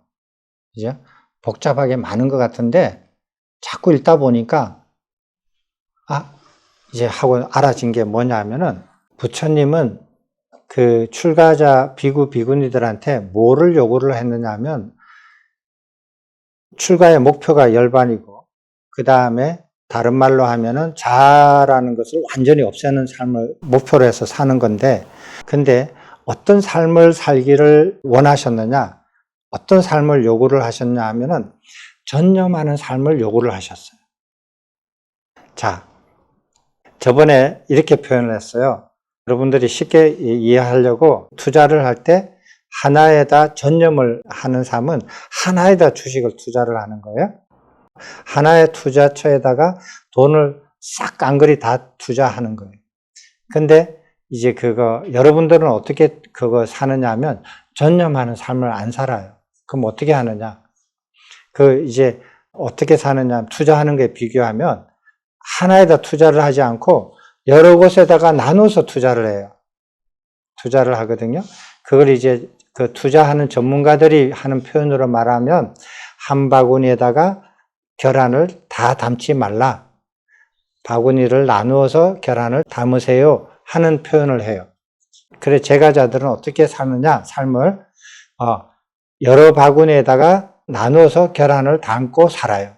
그죠? 복잡하게 많은 것 같은데 자꾸 읽다 보니까 이제 하고 알아진 게 뭐냐면은 부처님은 그 출가자 비구니들한테 뭐를 요구를 했느냐 하면 출가의 목표가 열반이고 그 다음에 다른 말로 하면은 자아라는 것을 완전히 없애는 삶을 목표로 해서 사는 건데, 근데 어떤 삶을 살기를 원하셨느냐, 어떤 삶을 요구를 하셨냐 하면은 전념하는 삶을 요구를 하셨어요. 자, 저번에 이렇게 표현을 했어요. 여러분들이 쉽게 이해하려고 투자를 할 때 하나에다 전념을 하는 삶은 하나에다 주식을 투자를 하는 거예요. 하나의 투자처에다가 돈을 싹 깡그리 다 투자하는 거예요. 근데 이제 여러분들은 어떻게 그거 사느냐 하면 전념하는 삶을 안 살아요. 그럼 어떻게 하느냐? 이제 어떻게 사느냐, 투자하는 게 비교하면 하나에다 투자를 하지 않고 여러 곳에다가 나눠서 투자를 해요. 투자를 하거든요. 그걸 이제 그 투자하는 전문가들이 하는 표현으로 말하면 한 바구니에다가 계란을 다 담지 말라. 바구니를 나누어서 계란을 담으세요. 하는 표현을 해요. 그래, 제가자들은 어떻게 사느냐, 삶을, 여러 바구니에다가 나누어서 계란을 담고 살아요.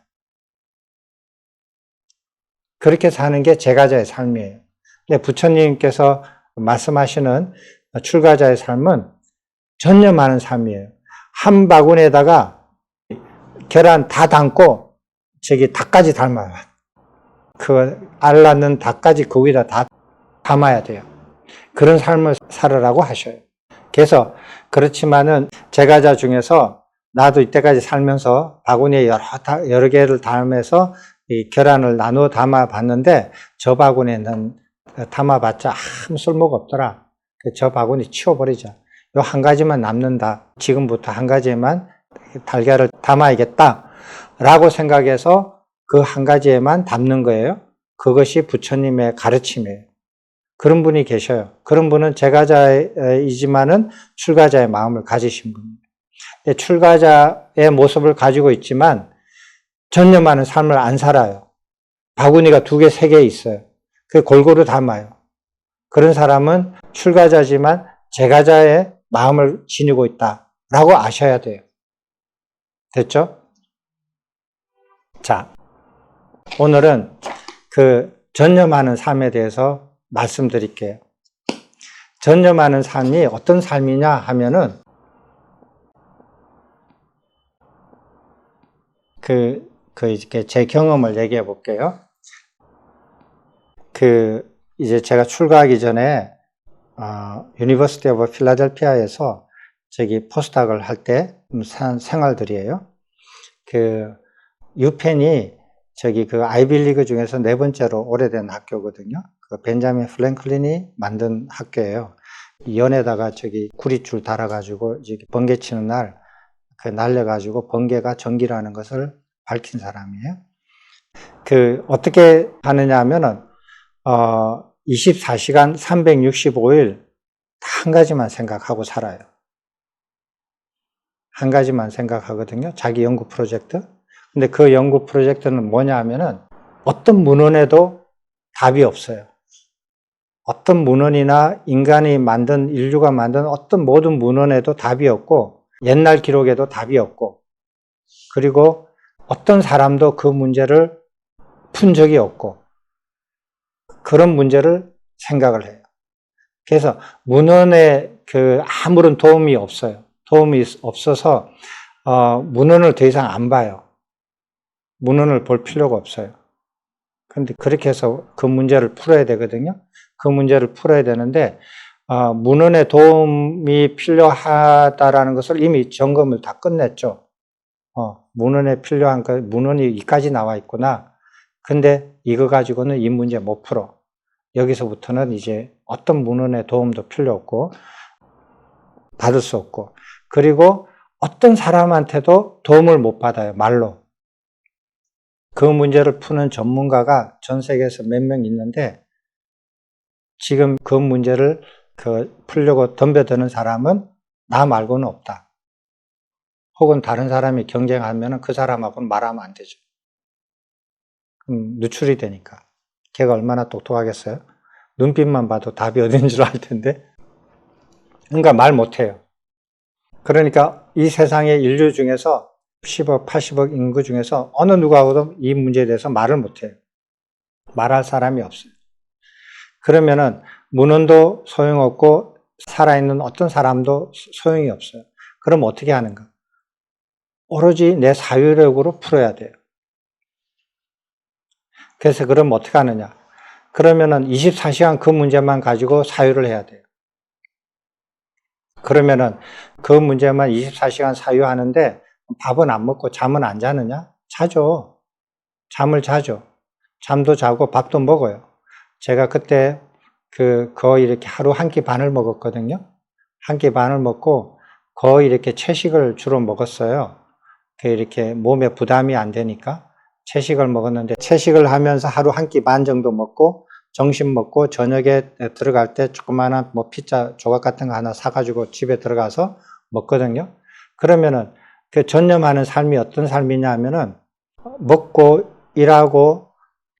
그렇게 사는 게 제가자의 삶이에요. 근데 부처님께서 말씀하시는 출가자의 삶은 전념하는 삶이에요. 한 바구니에다가 계란 다 담고 닭까지 담아요. 알 낳는 닭까지 거기다 다 담아야 돼요. 그런 삶을 살으라고 하셔요. 그래서 그렇지만은 제가자 중에서 나도 이때까지 살면서 바구니에 여러 개를 담아서 이 계란을 나누어 담아 봤는데 저 바구니에는 담아봤자 아무 쓸모가 없더라. 저 바구니 치워버리자. 요 한 가지만 남는다. 지금부터 한 가지에만 달걀을 담아야겠다. 라고 생각해서 그 한 가지에만 담는 거예요. 그것이 부처님의 가르침이에요. 그런 분이 계셔요. 그런 분은 제가자이지만은 출가자의 마음을 가지신 분입니다. 출가자의 모습을 가지고 있지만 전념하는 삶을 안 살아요. 바구니가 2개, 3개 있어요. 그 골고루 담아요. 그런 사람은 출가자지만 제가자의 마음을 지니고 있다라고 아셔야 돼요. 됐죠? 자, 오늘은 전념하는 삶에 대해서 말씀드릴게요. 전념하는 삶이 어떤 삶이냐 하면은 이렇게 제 경험을 얘기해 볼게요. 이제 제가 출가하기 전에 유니버시티 오브 필라델피아에서 포스닥을 할 때 산 생활들이에요. 유펜이 아이비리그 중에서 4번째로 오래된 학교거든요. 벤자민 프랭클린이 만든 학교예요. 연에다가 구릿줄 달아가지고 번개 치는 날 날려가지고 번개가 전기라는 것을 밝힌 사람이에요. 어떻게 하느냐 하면은 24시간 365일 한 가지만 생각하고 살아요. 한 가지만 생각하거든요. 자기 연구 프로젝트. 근데 그 연구 프로젝트는 뭐냐 하면은 어떤 문헌에도 답이 없어요. 어떤 문헌이나 인류가 만든 어떤 모든 문헌에도 답이 없고 옛날 기록에도 답이 없고 그리고 어떤 사람도 그 문제를 푼 적이 없고 그런 문제를 생각을 해요. 그래서 문헌에 아무런 도움이 없어요. 도움이 없어서 문헌을 더 이상 안 봐요. 문헌을 볼 필요가 없어요. 그런데 그렇게 해서 그 문제를 풀어야 되거든요. 그 문제를 풀어야 되는데 문헌의 도움이 필요하다라는 것을 이미 점검을 다 끝냈죠. 문헌에 필요한 문헌이 이까지 나와 있구나. 근데 이거 가지고는 이 문제 못 풀어. 여기서부터는 이제 어떤 문헌의 도움도 필요 없고 받을 수 없고 그리고 어떤 사람한테도 도움을 못 받아요. 말로. 그 문제를 푸는 전문가가 전 세계에서 몇 명 있는데 지금 그 문제를 풀려고 덤벼드는 사람은 나 말고는 없다. 혹은 다른 사람이 경쟁하면 그 사람하고는 말하면 안 되죠. 누출이 되니까. 걔가 얼마나 똑똑하겠어요? 눈빛만 봐도 답이 어딘 줄 알 텐데. 그러니까 말 못해요. 그러니까 이 세상의 인류 중에서 10억, 80억 인구 중에서 어느 누구하고도 이 문제에 대해서 말을 못해요. 말할 사람이 없어요. 그러면은 문헌도 소용없고 살아있는 어떤 사람도 소용이 없어요. 그럼 어떻게 하는가? 오로지 내 사유력으로 풀어야 돼요. 그래서 그럼 어떻게 하느냐? 그러면은 24시간 그 문제만 가지고 사유를 해야 돼요. 그러면은 그 문제만 24시간 사유하는데 밥은 안 먹고 잠은 안 자느냐? 자죠. 잠을 자죠. 잠도 자고 밥도 먹어요. 제가 그때 거의 이렇게 하루 한 끼 반을 먹었거든요. 한 끼 반을 먹고 거의 이렇게 채식을 주로 먹었어요. 이렇게 몸에 부담이 안 되니까 채식을 먹었는데, 채식을 하면서 하루 한 끼 반 정도 먹고 점심 먹고 저녁에 들어갈 때 조그마한 뭐 피자 조각 같은 거 하나 사가지고 집에 들어가서 먹거든요. 그러면은 그 전념하는 삶이 어떤 삶이냐 하면은 먹고 일하고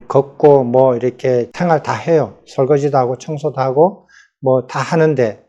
걷고 뭐 이렇게 생활 다 해요. 설거지도 하고 청소도 하고 뭐 다 하는데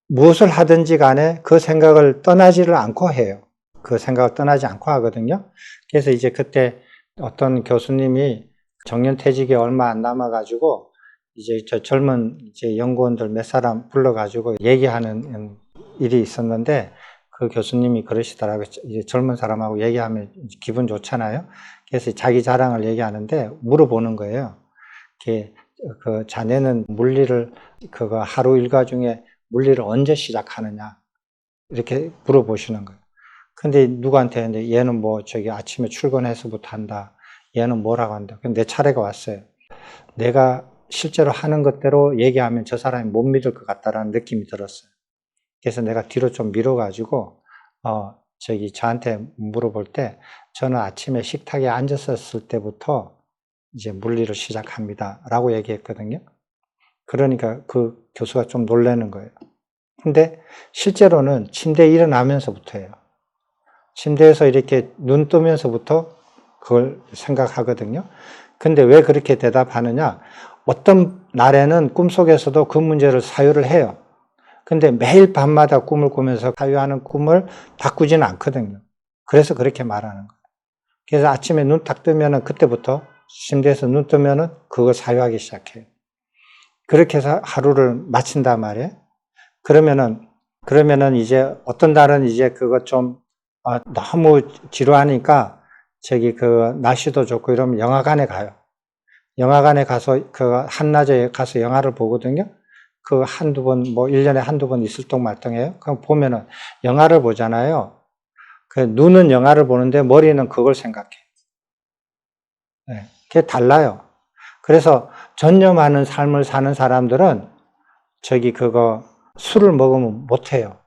무엇을 하든지 간에 그 생각을 떠나지를 않고 해요. 그 생각을 떠나지 않고 하거든요. 그래서 이제 그때 어떤 교수님이 정년퇴직이 얼마 안 남아가지고 이제 저 젊은 이제 연구원들 몇 사람 불러가지고 얘기하는 일이 있었는데, 그 교수님이 그러시더라고요. 이제 젊은 사람하고 얘기하면 기분 좋잖아요. 그래서 자기 자랑을 얘기하는데 물어보는 거예요. 그 자네는 물리를 그거 하루 일과 중에 물리를 언제 시작하느냐 이렇게 물어보시는 거예요. 근데 누구한테 했는데 얘는 뭐 저기 아침에 출근해서부터 한다. 얘는 뭐라고 한다. 근데 내 차례가 왔어요. 내가 실제로 하는 것대로 얘기하면 저 사람이 못 믿을 것 같다라는 느낌이 들었어요. 그래서 내가 뒤로 좀 밀어가지고 저한테 물어볼 때 저는 아침에 식탁에 앉았을 때부터 이제 물리를 시작합니다 라고 얘기했거든요. 그러니까 그 교수가 좀 놀라는 거예요. 근데 실제로는 침대에 일어나면서부터예요. 침대에서 이렇게 눈 뜨면서부터 그걸 생각하거든요. 근데 왜 그렇게 대답하느냐? 어떤 날에는 꿈속에서도 그 문제를 사유를 해요. 근데 매일 밤마다 꿈을 꾸면서 사유하는 꿈을 바꾸지는 않거든요. 그래서 그렇게 말하는 거예요. 그래서 아침에 눈 딱 뜨면은 그때부터 침대에서 눈 뜨면은 그거 사유하기 시작해요. 그렇게 해서 하루를 마친단 말이에요. 그러면은 이제 어떤 날은 이제 그거 좀 너무 지루하니까 날씨도 좋고 이러면 영화관에 가요. 영화관에 가서 한낮에 가서 영화를 보거든요. 한두 번, 뭐 1년에 한두 번 있을 똥말똥해요. 그럼 보면은 영화를 보잖아요. 눈은 영화를 보는데 머리는 그걸 생각해. 네, 그게 달라요. 그래서 전념하는 삶을 사는 사람들은 술을 먹으면 못해요.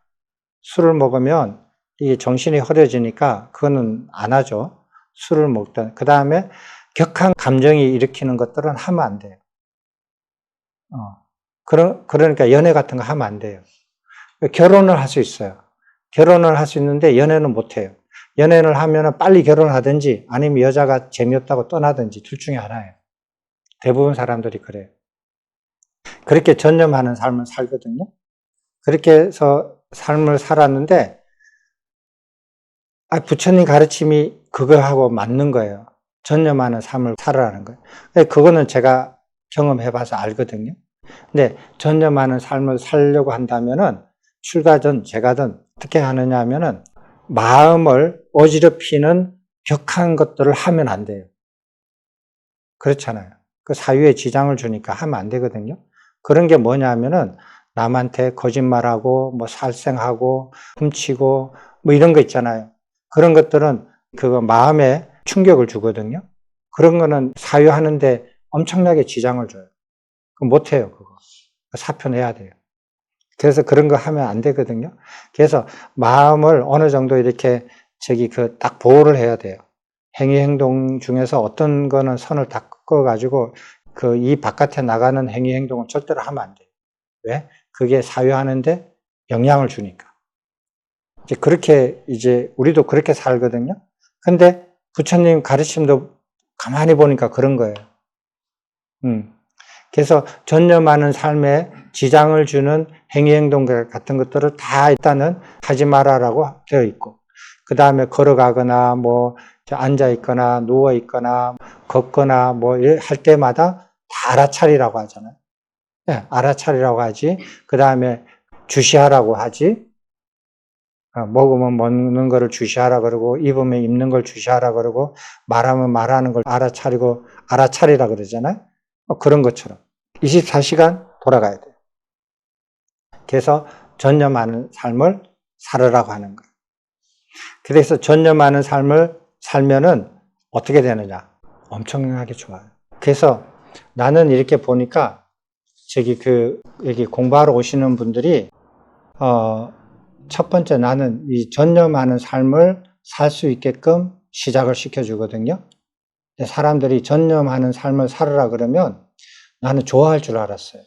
술을 먹으면 이게 정신이 흐려지니까 그거는 안 하죠. 술을 먹든. 그 다음에 격한 감정이 일으키는 것들은 하면 안 돼요. 그러니까 연애 같은 거 하면 안 돼요. 결혼을 할 수 있어요. 결혼을 할 수 있는데 연애는 못 해요. 연애를 하면 빨리 결혼하든지 아니면 여자가 재미없다고 떠나든지 둘 중에 하나예요. 대부분 사람들이 그래요. 그렇게 전념하는 삶을 살거든요. 그렇게 해서 삶을 살았는데 부처님 가르침이 그거하고 맞는 거예요. 전념하는 삶을 살아라는 거예요. 그거는 제가 경험해봐서 알거든요. 근데 전념하는 삶을 살려고 한다면은 출가든 제가든 어떻게 하느냐 하면은 마음을 어지럽히는 격한 것들을 하면 안 돼요. 그렇잖아요. 그 사유에 지장을 주니까 하면 안 되거든요. 그런 게 뭐냐 하면은 남한테 거짓말하고 뭐 살생하고 훔치고 뭐 이런 거 있잖아요. 그런 것들은 그거 마음에 충격을 주거든요. 그런 거는 사유하는데 엄청나게 지장을 줘요. 그럼 못 해요, 그거. 사표 내야 돼요. 그래서 그런 거 하면 안 되거든요. 그래서 마음을 어느 정도 이렇게 딱 보호를 해야 돼요. 행위 행동 중에서 어떤 거는 선을 다 꺾어가지고 이 바깥에 나가는 행위 행동은 절대로 하면 안 돼요. 왜? 그게 사유하는데 영향을 주니까. 이제 우리도 그렇게 살거든요. 근데 부처님 가르침도 가만히 보니까 그런 거예요. 그래서 전념하는 삶에 지장을 주는 행위, 행동 같은 것들을 다 일단은 하지 마라라고 되어 있고, 그 다음에 걸어가거나, 뭐, 앉아있거나, 누워있거나, 걷거나, 뭐, 할 때마다 다 알아차리라고 하잖아요. 네, 알아차리라고 하지. 그 다음에 주시하라고 하지. 먹으면 먹는 거를 주시하라 그러고, 입으면 입는 걸 주시하라 그러고, 말하면 말하는 걸 알아차리고, 알아차리라 그러잖아요. 그런 것처럼 24시간 돌아가야 돼요. 그래서 전념하는 삶을 살으라고 하는 거예요. 그래서 전념하는 삶을 살면은 어떻게 되느냐? 엄청나게 좋아요. 그래서 나는 이렇게 보니까 여기 공부하러 오시는 분들이 첫 번째 나는 이 전념하는 삶을 살 수 있게끔 시작을 시켜주거든요. 사람들이 전념하는 삶을 살으라 그러면 나는 좋아할 줄 알았어요.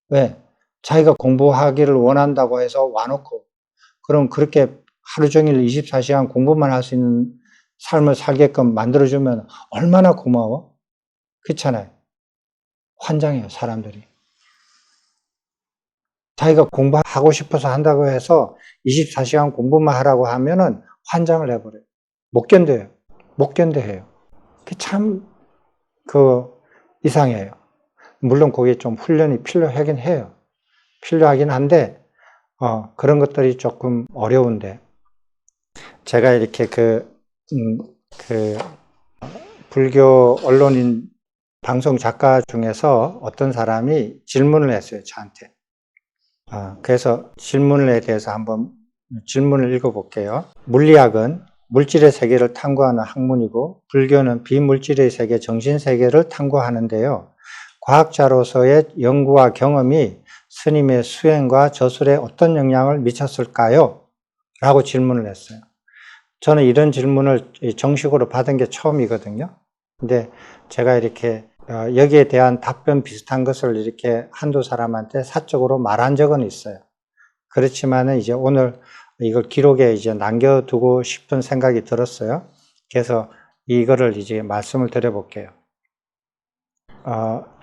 왜? 자기가 공부하기를 원한다고 해서 와놓고, 그럼 그렇게 하루 종일 24시간 공부만 할 수 있는 삶을 살게끔 만들어주면 얼마나 고마워? 그렇잖아요. 환장해요, 사람들이. 자기가 공부하고 싶어서 한다고 해서 24시간 공부만 하라고 하면은 환장을 해버려요. 못 견뎌요. 못 견뎌해요. 참, 이상해요. 물론 거기에 좀 훈련이 필요하긴 해요. 필요하긴 한데, 그런 것들이 조금 어려운데. 제가 이렇게 불교 언론인 방송 작가 중에서 어떤 사람이 질문을 했어요, 저한테. 그래서 질문에 대해서 한번 질문을 읽어볼게요. 물리학은 물질의 세계를 탐구하는 학문이고, 불교는 비물질의 세계, 정신세계를 탐구하는데요. 과학자로서의 연구와 경험이 스님의 수행과 저술에 어떤 영향을 미쳤을까요? 라고 질문을 했어요. 저는 이런 질문을 정식으로 받은 게 처음이거든요. 근데 제가 이렇게 여기에 대한 답변 비슷한 것을 이렇게 한두 사람한테 사적으로 말한 적은 있어요. 그렇지만은 이제 오늘 이걸 기록에 이제 남겨두고 싶은 생각이 들었어요. 그래서 이거를 이제 말씀을 드려볼게요.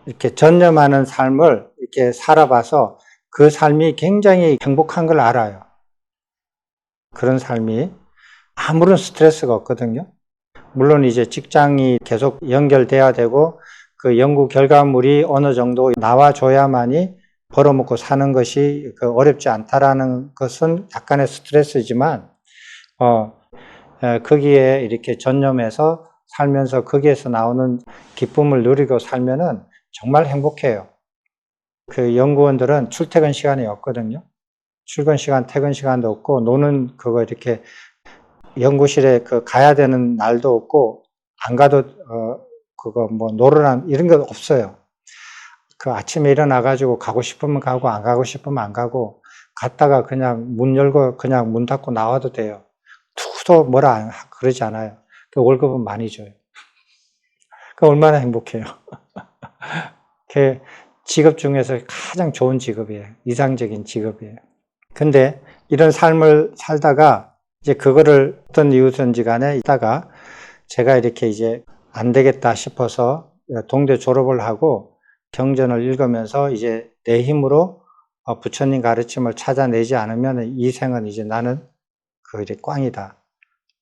이렇게 전념하는 삶을 이렇게 살아봐서 그 삶이 굉장히 행복한 걸 알아요. 그런 삶이 아무런 스트레스가 없거든요. 물론 이제 직장이 계속 연결돼야 되고 그 연구 결과물이 어느 정도 나와줘야만이 벌어먹고 사는 것이 어렵지 않다라는 것은 약간의 스트레스지만 거기에 이렇게 전념해서 살면서 거기에서 나오는 기쁨을 누리고 살면은 정말 행복해요. 그 연구원들은 출퇴근 시간이 없거든요. 출근 시간, 퇴근 시간도 없고 노는 그거 이렇게 연구실에 가야 되는 날도 없고 안 가도 그거 뭐 노르란 이런 거 없어요. 그 아침에 일어나가지고 가고 싶으면 가고 안 가고 싶으면 안 가고 갔다가 그냥 문 열고 그냥 문 닫고 나와도 돼요. 누구도 뭐라 그러지 않아요. 그 월급은 많이 줘요. 그 얼마나 행복해요. 그 직업 중에서 가장 좋은 직업이에요. 이상적인 직업이에요. 근데 이런 삶을 살다가 이제 그거를 어떤 이유든지 간에 있다가 제가 이렇게 이제 안 되겠다 싶어서 동대 졸업을 하고 경전을 읽으면서 이제 내 힘으로 부처님 가르침을 찾아내지 않으면 이 생은 이제 나는 이제 꽝이다.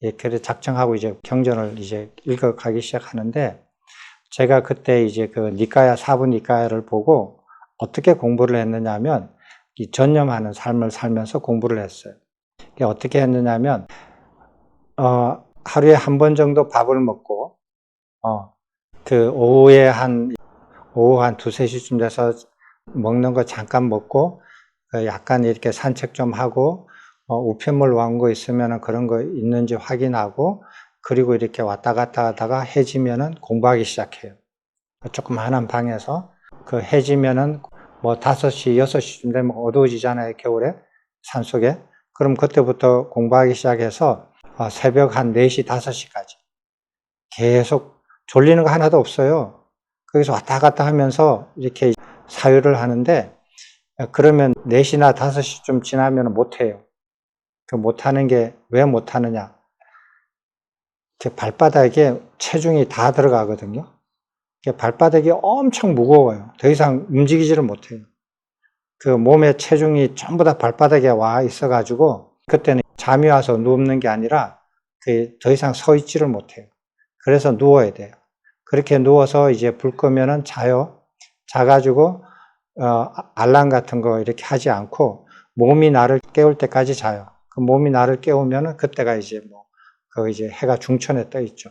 이렇게 작정하고 이제 경전을 이제 읽어가기 시작하는데 제가 그때 이제 니까야, 사부 니까야를 보고 어떻게 공부를 했느냐 하면 이 전념하는 삶을 살면서 공부를 했어요. 어떻게 했느냐면, 하루에 한 번 정도 밥을 먹고, 오후 한 2-3시쯤 돼서 먹는 거 잠깐 먹고, 약간 이렇게 산책 좀 하고, 우편물 왕거 있으면 그런 거 있는지 확인하고, 그리고 이렇게 왔다 갔다 하다가 해지면은 공부하기 시작해요. 조그마한 방에서, 해지면은 뭐 5시, 6시쯤 되면 어두워지잖아요, 겨울에. 산속에. 그럼 그때부터 공부하기 시작해서 새벽 한 4시, 5시까지 계속 졸리는 거 하나도 없어요. 거기서 왔다 갔다 하면서 이렇게 사유를 하는데 그러면 4시나 5시쯤 지나면 못해요. 그 못하는 게 왜 못하느냐. 발바닥에 체중이 다 들어가거든요. 발바닥이 엄청 무거워요. 더 이상 움직이지를 못해요. 그 몸의 체중이 전부 다 발바닥에 와 있어가지고 그때는 잠이 와서 눕는 게 아니라 더 이상 서 있지를 못해요. 그래서 누워야 돼요. 그렇게 누워서 이제 불 끄면은 자요. 자가지고 알람 같은 거 이렇게 하지 않고 몸이 나를 깨울 때까지 자요. 그 몸이 나를 깨우면은 그때가 이제 이제 해가 중천에 떠 있죠.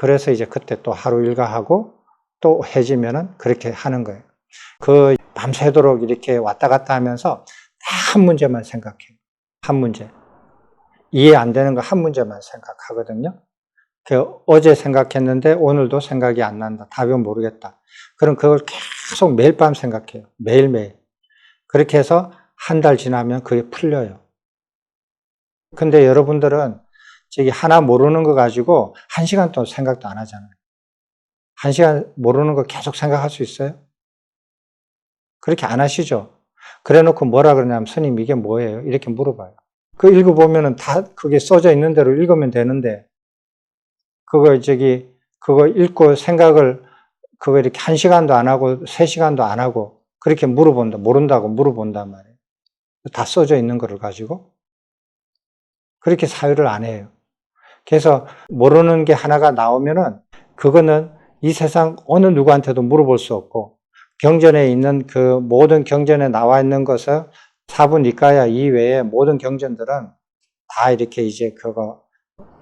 그래서 이제 그때 또 하루 일과하고 또 해지면은 그렇게 하는 거예요. 그 밤새도록 이렇게 왔다 갔다 하면서 다 한 문제만 생각해요. 한 문제. 이해 안 되는 거 한 문제만 생각하거든요. 어제 생각했는데 오늘도 생각이 안 난다. 답은 모르겠다. 그럼 그걸 계속 매일 밤 생각해요. 매일매일. 그렇게 해서 한 달 지나면 그게 풀려요. 근데 여러분들은 저기 하나 모르는 거 가지고 1시간 동안 생각도 안 하잖아요. 1시간 모르는 거 계속 생각할 수 있어요? 그렇게 안 하시죠? 그래 놓고 뭐라 그러냐면, 스님 이게 뭐예요? 이렇게 물어봐요. 그 읽어보면은 다 그게 써져 있는 대로 읽으면 되는데, 그거 읽고 생각을, 그거 이렇게 1시간도 안 하고, 3시간도 안 하고, 그렇게 모른다고 물어본단 말이에요. 다 써져 있는 거를 가지고. 그렇게 사유를 안 해요. 그래서 모르는 게 하나가 나오면은, 그거는 이 세상 어느 누구한테도 물어볼 수 없고, 경전에 있는 그 모든 경전에 나와 있는 것을 사부니까야 이외에 모든 경전들은 다 이렇게 이제 그거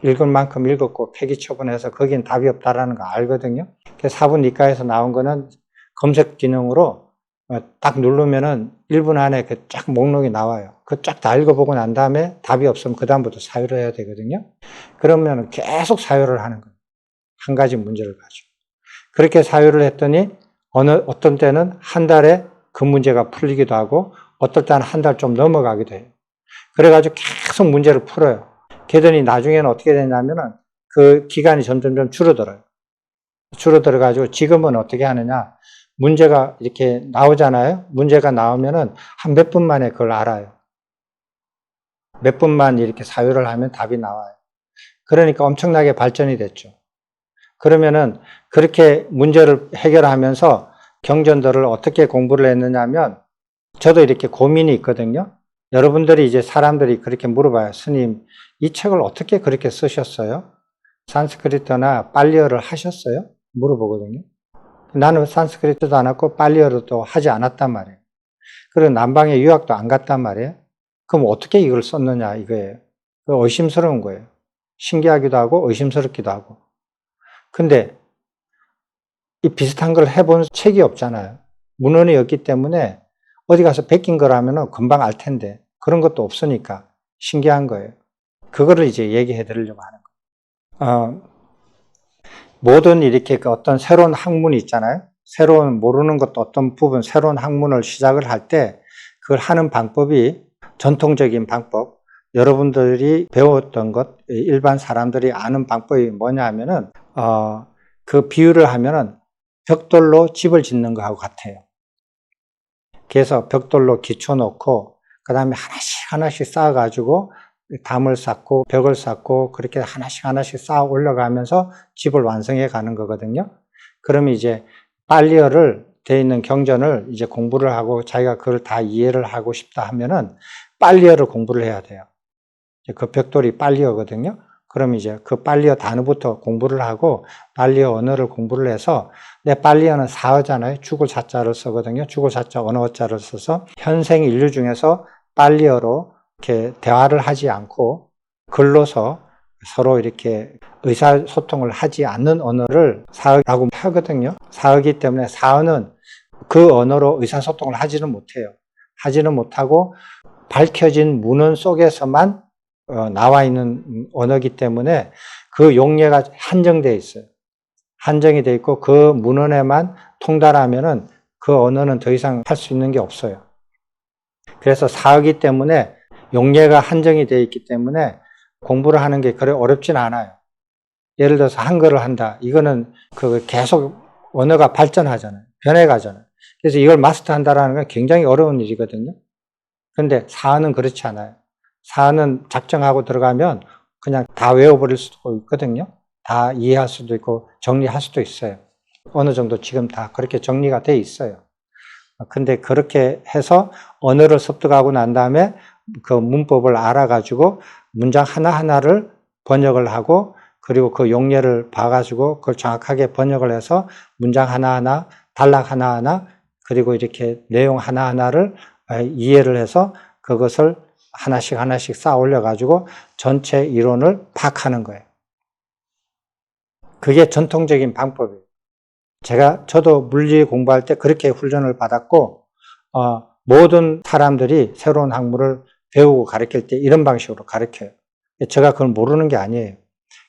읽을 만큼 읽었고 폐기 처분해서 거긴 답이 없다라는 거 알거든요. 그래서 사부니까에서 나온 거는 검색 기능으로 딱 누르면은 1분 안에 그 쫙 목록이 나와요. 그 쫙 다 읽어보고 난 다음에 답이 없으면 그 다음부터 사유를 해야 되거든요. 그러면 계속 사유를 하는 거예요. 한 가지 문제를 가지고. 그렇게 사유를 했더니 어떤 때는 한 달에 그 문제가 풀리기도 하고 어떨 때는 한 달 좀 넘어가기도 해요. 그래가지고 계속 문제를 풀어요. 그러더니 나중에는 어떻게 되냐면은 그 기간이 점점 줄어들어요. 줄어들어가지고 지금은 어떻게 하느냐. 문제가 이렇게 나오잖아요. 문제가 나오면은 한 몇 분 만에 그걸 알아요. 몇 분만 이렇게 사유를 하면 답이 나와요. 그러니까 엄청나게 발전이 됐죠. 그러면은 그렇게 문제를 해결하면서 경전들을 어떻게 공부를 했느냐 하면 저도 이렇게 고민이 있거든요. 여러분들이 이제 사람들이 그렇게 물어봐요. 스님, 이 책을 어떻게 그렇게 쓰셨어요? 산스크리트나 빨리어를 하셨어요? 물어보거든요. 나는 산스크리트도 안 했고 빨리어도 하지 않았단 말이에요. 그리고 남방에 유학도 안 갔단 말이에요. 그럼 어떻게 이걸 썼느냐 이거예요. 의심스러운 거예요. 신기하기도 하고 의심스럽기도 하고. 근데 이 비슷한 걸 해본 책이 없잖아요. 문헌이 없기 때문에 어디 가서 베낀 거라면 금방 알 텐데 그런 것도 없으니까 신기한 거예요. 그거를 이제 얘기해 드리려고 하는 거예요. 모든 이렇게 그 어떤 새로운 학문이 있잖아요. 새로운 모르는 것도 어떤 부분 새로운 학문을 시작을 할 때 그걸 하는 방법이 전통적인 방법, 여러분들이 배웠던 것, 일반 사람들이 아는 방법이 뭐냐 하면은 그 비유를 하면은 벽돌로 집을 짓는 거하고 같아요. 그래서 벽돌로 기초 놓고 그 다음에 하나씩 쌓아가지고 담을 쌓고 벽을 쌓고 그렇게 하나씩 쌓아 올라가면서 집을 완성해 가는 거거든요. 그러면 이제 빨리어를 돼 있는 경전을 이제 공부를 하고 자기가 그걸 다 이해를 하고 싶다 하면은 빨리어를 공부를 해야 돼요. 그 벽돌이 빨리어거든요. 그럼 이제 그 빨리어 단어부터 공부를 하고 빨리어 언어를 공부를 해서 내 빨리어는 사어잖아요. 죽을 사자를 쓰거든요. 죽을 사자 언어자를 써서 현생 인류 중에서 빨리어로 이렇게 대화를 하지 않고 글로서 서로 이렇게 의사소통을 하지 않는 언어를 사어라고 하거든요. 사어이기 때문에 사어는 그 언어로 의사소통을 하지는 못해요. 하지는 못하고 밝혀진 문헌 속에서만 나와 있는 언어이기 때문에 그 용례가 한정되어 있어요. 한정이 되어 있고 그 문헌에만 통달하면은 그 언어는 더 이상 할 수 있는 게 없어요. 그래서 사어이기 때문에 용례가 한정이 되어 있기 때문에 공부를 하는 게 그래 어렵진 않아요. 예를 들어서 한글을 한다. 이거는 계속 언어가 발전하잖아요. 변해가잖아요. 그래서 이걸 마스터한다라는 건 굉장히 어려운 일이거든요. 그런데 사어는 그렇지 않아요. 사어는 작정하고 들어가면 그냥 다 외워버릴 수도 있거든요. 다 이해할 수도 있고 정리할 수도 있어요. 어느 정도 지금 다 그렇게 정리가 돼 있어요. 근데 그렇게 해서 언어를 습득하고 난 다음에 그 문법을 알아가지고 문장 하나하나를 번역을 하고 그리고 그 용례를 봐가지고 그걸 정확하게 번역을 해서 문장 하나하나, 단락 하나하나, 그리고 이렇게 내용 하나하나를 이해를 해서 그것을 하나씩 하나씩 쌓아 올려가지고 전체 이론을 파악하는 거예요. 그게 전통적인 방법이에요. 저도 물리 공부할 때 그렇게 훈련을 받았고, 모든 사람들이 새로운 학문을 배우고 가르칠 때 이런 방식으로 가르쳐요. 제가 그걸 모르는 게 아니에요.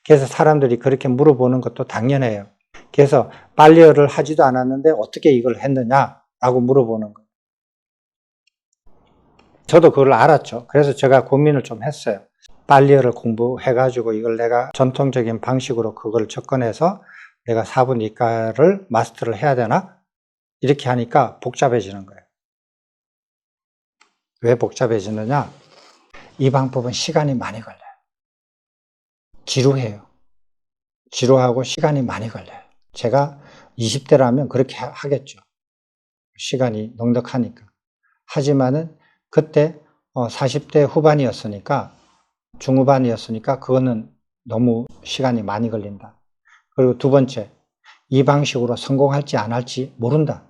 그래서 사람들이 그렇게 물어보는 것도 당연해요. 그래서 빨리어를 하지도 않았는데 어떻게 이걸 했느냐라고 물어보는 거예요. 저도 그걸 알았죠. 그래서 제가 고민을 좀 했어요. 빨리어를 공부해가지고 이걸 내가 전통적인 방식으로 그걸 접근해서 내가 사분 이과를 마스터를 해야 되나? 이렇게 하니까 복잡해지는 거예요. 왜 복잡해지느냐? 이 방법은 시간이 많이 걸려요. 지루해요. 지루하고 시간이 많이 걸려요. 제가 20대라면 그렇게 하겠죠. 시간이 넉넉하니까. 하지만은 그때 40대 후반이었으니까, 중후반이었으니까 그거는 너무 시간이 많이 걸린다. 그리고 두 번째, 이 방식으로 성공할지 안 할지 모른다.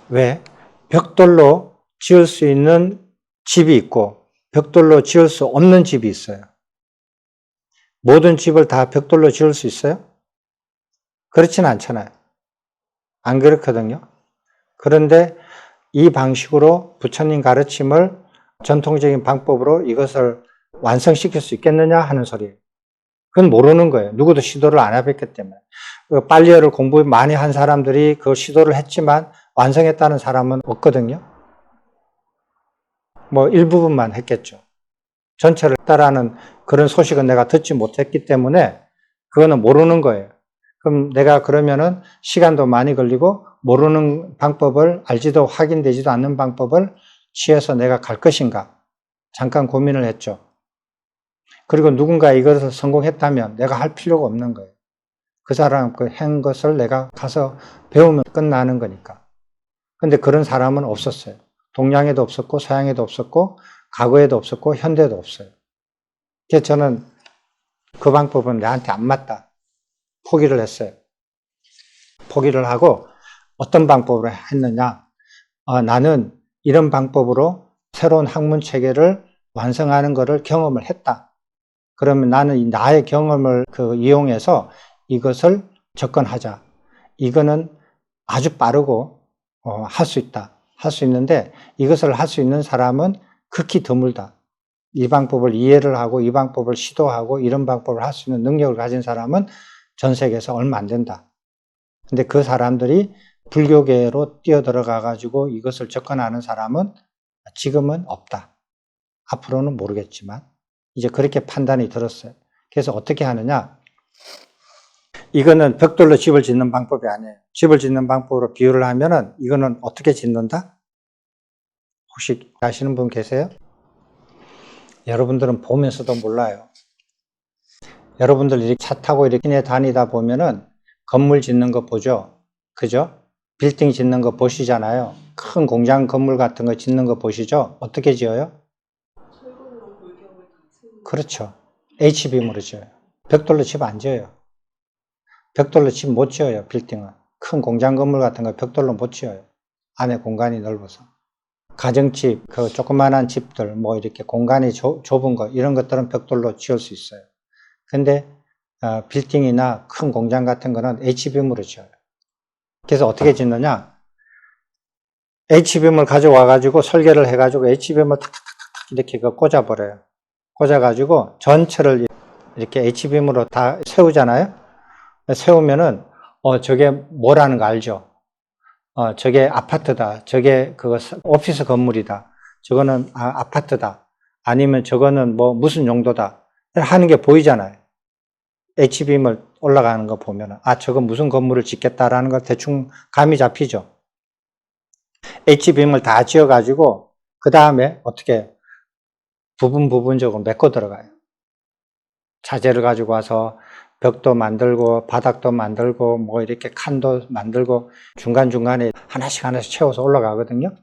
왜? 벽돌로 지을 수 있는 집이 있고 벽돌로 지을 수 없는 집이 있어요. 모든 집을 다 벽돌로 지을 수 있어요? 그렇지는 않잖아요. 안 그렇거든요. 그런데 이 방식으로 부처님 가르침을 전통적인 방법으로 이것을 완성시킬 수 있겠느냐 하는 소리예요. 그건 모르는 거예요. 누구도 시도를 안 해봤기 때문에. 빨리어를 공부 많이 한 사람들이 그 시도를 했지만 완성했다는 사람은 없거든요. 뭐 일부분만 했겠죠. 전체를 했다라는 그런 소식은 내가 듣지 못했기 때문에 그거는 모르는 거예요. 그럼 내가 그러면은 시간도 많이 걸리고 모르는 방법을 알지도 확인되지도 않는 방법을 취해서 내가 갈 것인가? 잠깐 고민을 했죠. 그리고 누군가 이것을 성공했다면 내가 할 필요가 없는 거예요. 그 사람 그 한 것을 내가 가서 배우면 끝나는 거니까. 근데 그런 사람은 없었어요. 동양에도 없었고 서양에도 없었고 과거에도 없었고 현대에도 없어요. 그래서 저는 그 방법은 나한테 안 맞다. 포기를 했어요. 포기를 하고 어떤 방법으로 했느냐. 나는 이런 방법으로 새로운 학문 체계를 완성하는 것을 경험을 했다. 그러면 나는 나의 경험을 이용해서 이것을 접근하자. 이거는 아주 빠르고 할 수 있다. 할 수 있는데 이것을 할 수 있는 사람은 극히 드물다. 이 방법을 이해를 하고 이 방법을 시도하고 이런 방법을 할 수 있는 능력을 가진 사람은 전 세계에서 얼마 안 된다. 근데 그 사람들이 불교계로 뛰어들어가 가지고 이것을 접근하는 사람은 지금은 없다. 앞으로는 모르겠지만 이제 그렇게 판단이 들었어요. 그래서 어떻게 하느냐? 이거는 벽돌로 집을 짓는 방법이 아니에요. 집을 짓는 방법으로 비유를 하면은 이거는 어떻게 짓는다? 혹시 아시는 분 계세요? 여러분들은 보면서도 몰라요. 여러분들 이렇게 차 타고 이렇게 다니다 보면은 건물 짓는 거 보죠? 그죠? 빌딩 짓는 거 보시잖아요. 큰 공장 건물 같은 거 짓는 거 보시죠? 어떻게 지어요? 그렇죠. H빔으로 지어요. 벽돌로 집 안 지어요. 벽돌로 집 못 지어요, 빌딩은. 큰 공장 건물 같은 거 벽돌로 못 지어요. 안에 공간이 넓어서. 가정집, 그 조그만한 집들, 뭐 이렇게 공간이 좁은 거, 이런 것들은 벽돌로 지을 수 있어요. 근데, 빌딩이나 큰 공장 같은 거는 H빔으로 지어요. 그래서 어떻게 짓느냐? H빔을 가져와가지고 설계를 해가지고 H빔을 탁탁탁탁 이렇게 꽂아버려요. 꽂아가지고 전체를 이렇게 H빔으로 다 세우잖아요? 세우면은, 저게 뭐라는 거 알죠? 저게 아파트다. 저게 오피스 건물이다. 저거는 아파트다. 아니면 저거는 뭐 무슨 용도다. 하는 게 보이잖아요. H빔을 올라가는 거 보면은, 저거 무슨 건물을 짓겠다라는 거 대충 감이 잡히죠. H빔을 다 지어가지고, 그 다음에 어떻게 부분적으로 메꿔 들어가요. 자재를 가지고 와서 벽도 만들고 바닥도 만들고 뭐 이렇게 칸도 만들고 중간중간에 하나씩 채워서 올라가거든요.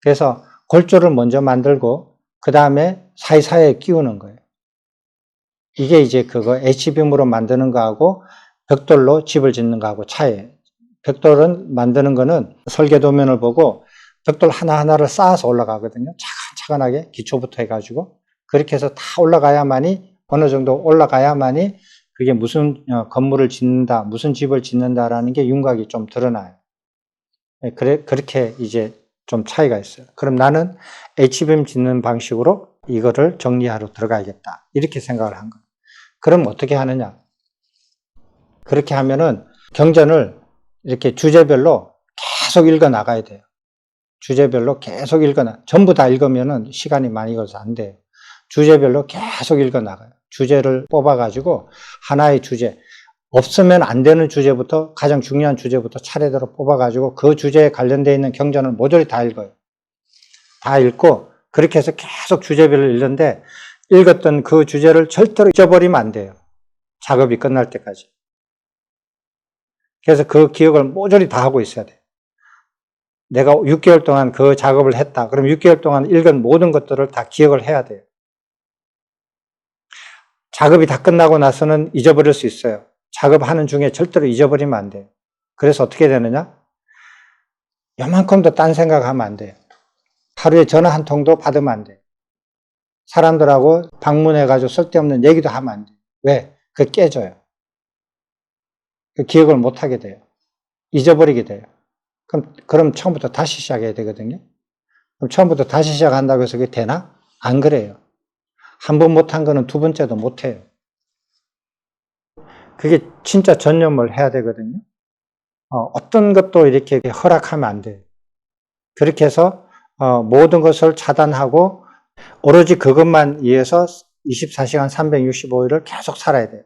그래서 골조를 먼저 만들고 그 다음에 사이사이에 끼우는 거예요. 이게 이제 그거 H빔으로 만드는 거하고 벽돌로 집을 짓는 거하고 차이예요. 벽돌은 만드는 거는 설계도면을 보고 벽돌 하나하나를 쌓아서 올라가거든요. 차근차근하게 기초부터 해가지고 그렇게 해서 다 올라가야만이 어느 정도 올라가야만이 그게 무슨 건물을 짓는다, 무슨 집을 짓는다라는 게 윤곽이 좀 드러나요. 그렇게 이제 좀 차이가 있어요. 그럼 나는 H빔 짓는 방식으로 이거를 정리하러 들어가야겠다. 이렇게 생각을 한 거예요. 그럼 어떻게 하느냐? 그렇게 하면은 경전을 이렇게 주제별로 계속 읽어 나가야 돼요. 주제별로 계속 전부 다 읽으면은 시간이 많이 걸려서 안 돼요. 주제별로 계속 읽어 나가요. 주제를 뽑아가지고 하나의 주제, 없으면 안 되는 주제부터 가장 중요한 주제부터 차례대로 뽑아가지고 그 주제에 관련되어 있는 경전을 모조리 다 읽어요. 다 읽고 그렇게 해서 계속 주제별로 읽는데 읽었던 그 주제를 절대로 잊어버리면 안 돼요. 작업이 끝날 때까지. 그래서 그 기억을 모조리 다 하고 있어야 돼요. 내가 6개월 동안 그 작업을 했다. 그럼 6개월 동안 읽은 모든 것들을 다 기억을 해야 돼요. 작업이 다 끝나고 나서는 잊어버릴 수 있어요. 작업하는 중에 절대로 잊어버리면 안 돼요. 그래서 어떻게 되느냐? 요만큼도 딴 생각하면 안 돼요. 하루에 전화 한 통도 받으면 안 돼요. 사람들하고 방문해가지고 쓸데없는 얘기도 하면 안 돼요. 왜? 그게 깨져요. 그 기억을 못 하게 돼요. 잊어버리게 돼요. 그럼 처음부터 다시 시작해야 되거든요. 그럼 처음부터 다시 시작한다고 해서 그게 되나? 안 그래요. 한 번 못한 거는 두 번째도 못해요. 그게 진짜 전념을 해야 되거든요. 어떤 것도 이렇게 허락하면 안 돼요. 그렇게 해서 모든 것을 차단하고 오로지 그것만 위해서 24시간 365일을 계속 살아야 돼요.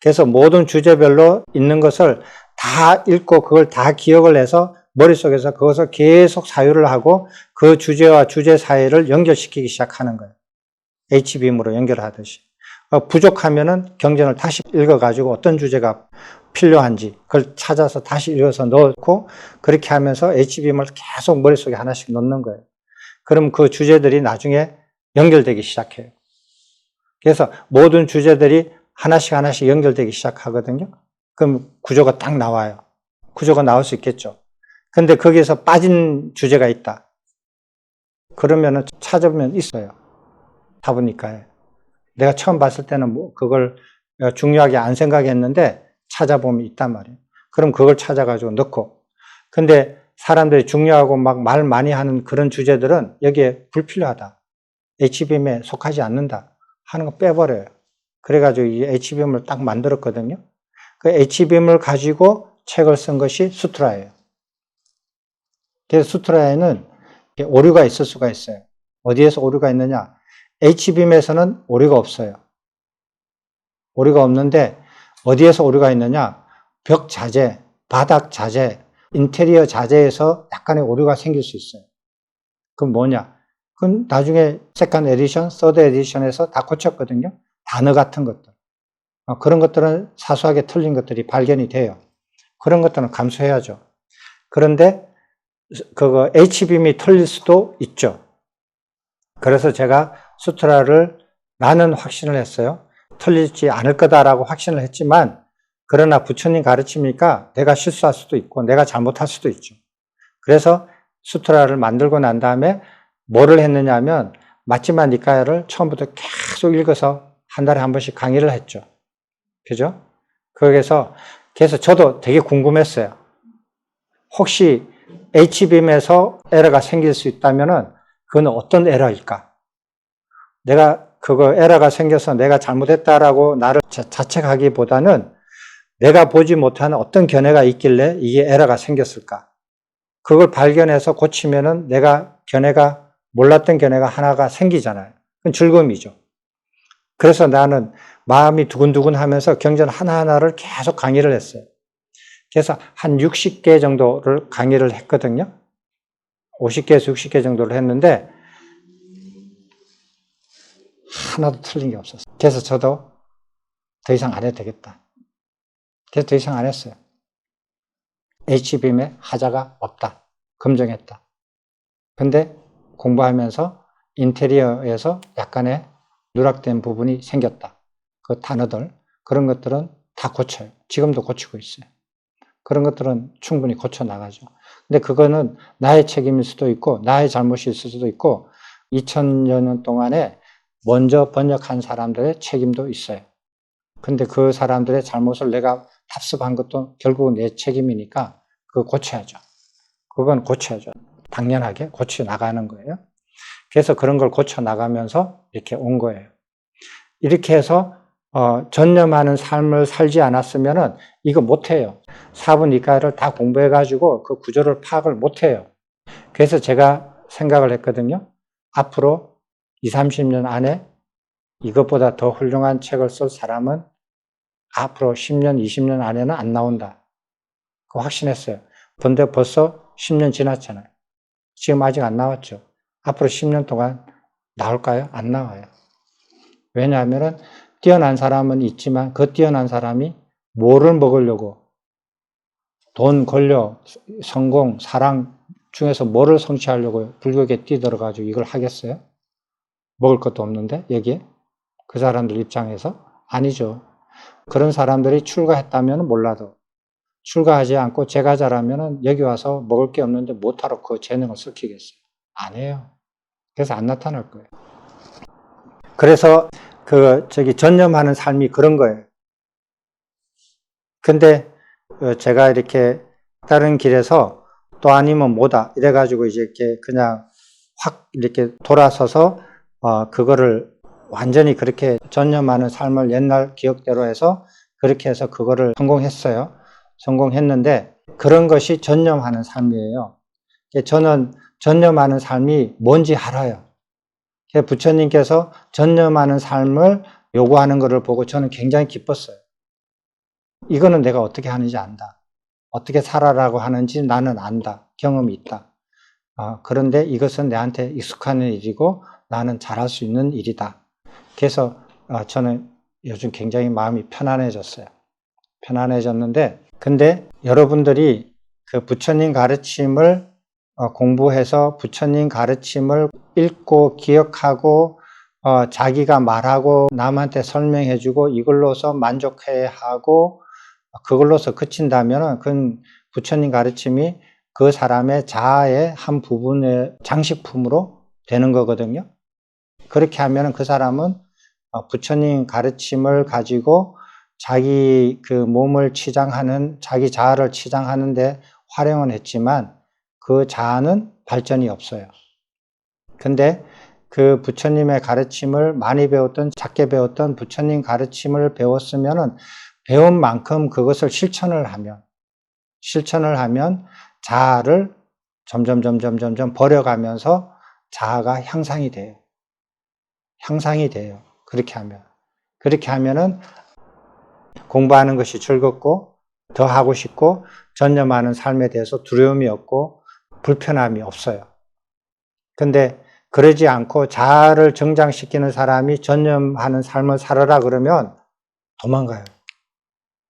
그래서 모든 주제별로 있는 것을 다 읽고 그걸 다 기억을 해서 머릿속에서 그것을 계속 사유를 하고 그 주제와 주제 사이를 연결시키기 시작하는 거예요. H빔으로 연결하듯이. 부족하면은 경전을 다시 읽어가지고 어떤 주제가 필요한지 그걸 찾아서 다시 읽어서 넣고 그렇게 하면서 H빔을 계속 머릿속에 하나씩 넣는 거예요. 그럼 그 주제들이 나중에 연결되기 시작해요. 그래서 모든 주제들이 하나씩 연결되기 시작하거든요. 그럼 구조가 딱 나와요. 구조가 나올 수 있겠죠. 근데 거기에서 빠진 주제가 있다. 그러면은 찾으면 있어요. 잡으니까요. 내가 처음 봤을 때는 뭐 그걸 중요하게 안 생각했는데 찾아보면 있단 말이에요. 그럼 그걸 찾아가지고 넣고. 근데 사람들이 중요하고 막 말 많이 하는 그런 주제들은 여기에 불필요하다. H빔에 속하지 않는다. 하는 거 빼버려요. 그래가지고 이 H빔을 딱 만들었거든요. 그 H빔을 가지고 책을 쓴 것이 수트라예요. 그래서 수트라에는 오류가 있을 수가 있어요. 어디에서 오류가 있느냐? H빔에서는 오류가 없어요. 오류가 없는데 어디에서 오류가 있느냐? 벽 자재, 바닥 자재, 인테리어 자재에서 약간의 오류가 생길 수 있어요. 그럼 뭐냐? 그건 나중에 세컨드 에디션, 서드 에디션에서 다 고쳤거든요. 단어 같은 것들. 그런 것들은 사소하게 틀린 것들이 발견이 돼요. 그런 것들은 감수해야죠. 그런데 그거 H빔이 틀릴 수도 있죠. 그래서 제가 수트라를 나는 확신을 했어요. 틀리지 않을 거다라고 확신을 했지만 그러나 부처님 가르치니까 내가 실수할 수도 있고 내가 잘못할 수도 있죠. 그래서 수트라를 만들고 난 다음에 뭐를 했느냐 하면 마치마 니카야를 처음부터 계속 읽어서 한 달에 한 번씩 강의를 했죠. 그죠? 거기서 그래서 저도 되게 궁금했어요. 혹시 H빔에서 에러가 생길 수 있다면은 그건 어떤 에러일까? 내가 그거 에러가 생겨서 내가 잘못했다라고 나를 자책하기보다는 내가 보지 못하는 어떤 견해가 있길래 이게 에러가 생겼을까? 그걸 발견해서 고치면은 내가 몰랐던 견해가 하나가 생기잖아요. 그건 즐거움이죠. 그래서 나는 마음이 두근두근 하면서 경전 하나하나를 계속 강의를 했어요. 그래서 한 60개 정도를 강의를 했거든요. 50개에서 60개 정도를 했는데 하나도 틀린 게 없었어요. 그래서 저도 더 이상 안 해도 되겠다. 그래서 더 이상 안 했어요. H빔에 하자가 없다. 검증했다. 근데 공부하면서 인테리어에서 약간의 누락된 부분이 생겼다. 그 단어들, 그런 것들은 다 고쳐요. 지금도 고치고 있어요. 그런 것들은 충분히 고쳐나가죠. 근데 그거는 나의 책임일 수도 있고, 나의 잘못일 수도 있고, 2000여 년 동안에 먼저 번역한 사람들의 책임도 있어요. 근데 그 사람들의 잘못을 내가 답습한 것도 결국 내 책임이니까 그거 고쳐야죠. 그건 고쳐야죠. 당연하게 고쳐 나가는 거예요. 그래서 그런 걸 고쳐 나가면서 이렇게 온 거예요. 이렇게 해서 전념하는 삶을 살지 않았으면은 이거 못해요. 사분 이과를 다 공부해가지고 그 구조를 파악을 못해요. 그래서 제가 생각을 했거든요. 앞으로 20, 30년 안에 이것보다 더 훌륭한 책을 쓸 사람은 앞으로 10년, 20년 안에는 안 나온다. 그거 확신했어요. 근데 벌써 10년 지났잖아요. 지금 아직 안 나왔죠. 앞으로 10년 동안 나올까요? 안 나와요. 왜냐하면 뛰어난 사람은 있지만 그 뛰어난 사람이 뭐를 먹으려고 돈, 권력, 성공, 사랑 중에서 뭐를 성취하려고 불교에 뛰들어가지고 이걸 하겠어요? 먹을 것도 없는데 여기에? 그 사람들 입장에서? 아니죠. 그런 사람들이 출가했다면 몰라도 출가하지 않고 제가자라면 여기 와서 먹을 게 없는데 못하러 그 재능을 썩히겠어요? 안 해요. 그래서 안 나타날 거예요. 그래서 전념하는 삶이 그런 거예요. 근데 제가 이렇게 다른 길에서 또 아니면 뭐다 이래가지고 이제 이렇게 그냥 확 이렇게 돌아서서 그거를 완전히 그렇게 전념하는 삶을 옛날 기억대로 해서 그렇게 해서 그거를 성공했어요. 성공했는데 그런 것이 전념하는 삶이에요. 저는 전념하는 삶이 뭔지 알아요. 부처님께서 전념하는 삶을 요구하는 것을 보고 저는 굉장히 기뻤어요. 이거는 내가 어떻게 하는지 안다. 어떻게 살아라고 하는지 나는 안다. 경험이 있다. 그런데 이것은 내한테 익숙한 일이고 나는 잘할 수 있는 일이다. 그래서 저는 요즘 굉장히 마음이 편안해졌어요. 편안해졌는데 근데 여러분들이 그 부처님 가르침을 공부해서 부처님 가르침을 읽고 기억하고 자기가 말하고 남한테 설명해주고 이걸로서 만족해하고 그걸로서 그친다면 그건 부처님 가르침이 그 사람의 자아의 한 부분의 장식품으로 되는 거거든요. 그렇게 하면 그 사람은 부처님 가르침을 가지고 자기 그 몸을 치장하는 자기 자아를 치장하는데 활용은 했지만 그 자아는 발전이 없어요. 근데 그 부처님의 가르침을 많이 배웠던 작게 배웠던 부처님 가르침을 배웠으면은 배운 만큼 그것을 실천을 하면 자아를 점점 버려가면서 자아가 향상이 돼요. 그렇게 하면은 공부하는 것이 즐겁고 더 하고 싶고 전념하는 삶에 대해서 두려움이 없고 불편함이 없어요. 근데 그러지 않고 자아를 정장시키는 사람이 전념하는 삶을 살아라 그러면 도망가요.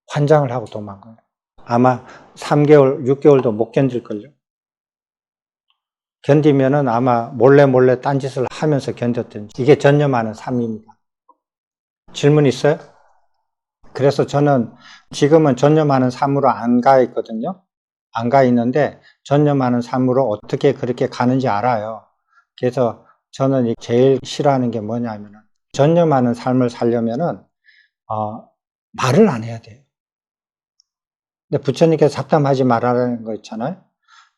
환장을 하고 도망가요. 아마 3개월, 6개월도 못 견딜걸요. 견디면은 아마 몰래 딴짓을 하면서 견뎠든지. 이게 전념하는 삶입니다. 질문 있어요? 그래서 저는 지금은 전념하는 삶으로 안 가 있거든요. 안 가 있는데 전념하는 삶으로 어떻게 그렇게 가는지 알아요. 그래서 저는 제일 싫어하는 게 뭐냐면 전념하는 삶을 살려면은 말을 안 해야 돼요. 근데 부처님께서 잡담하지 말라는 거 있잖아요.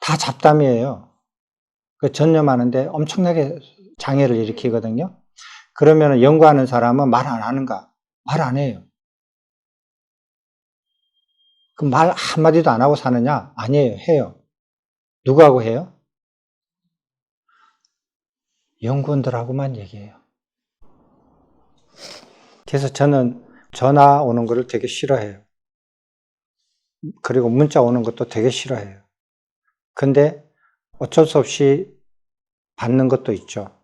다 잡담이에요. 그 전념하는데 엄청나게 장애를 일으키거든요. 그러면 연구하는 사람은 말 안 하는가? 말 안 해요. 그 말 한마디도 안 하고 사느냐? 아니에요. 해요. 누구하고 해요? 연구원들하고만 얘기해요. 그래서 저는 전화 오는 거를 되게 싫어해요. 그리고 문자 오는 것도 되게 싫어해요. 근데 어쩔 수 없이 받는 것도 있죠.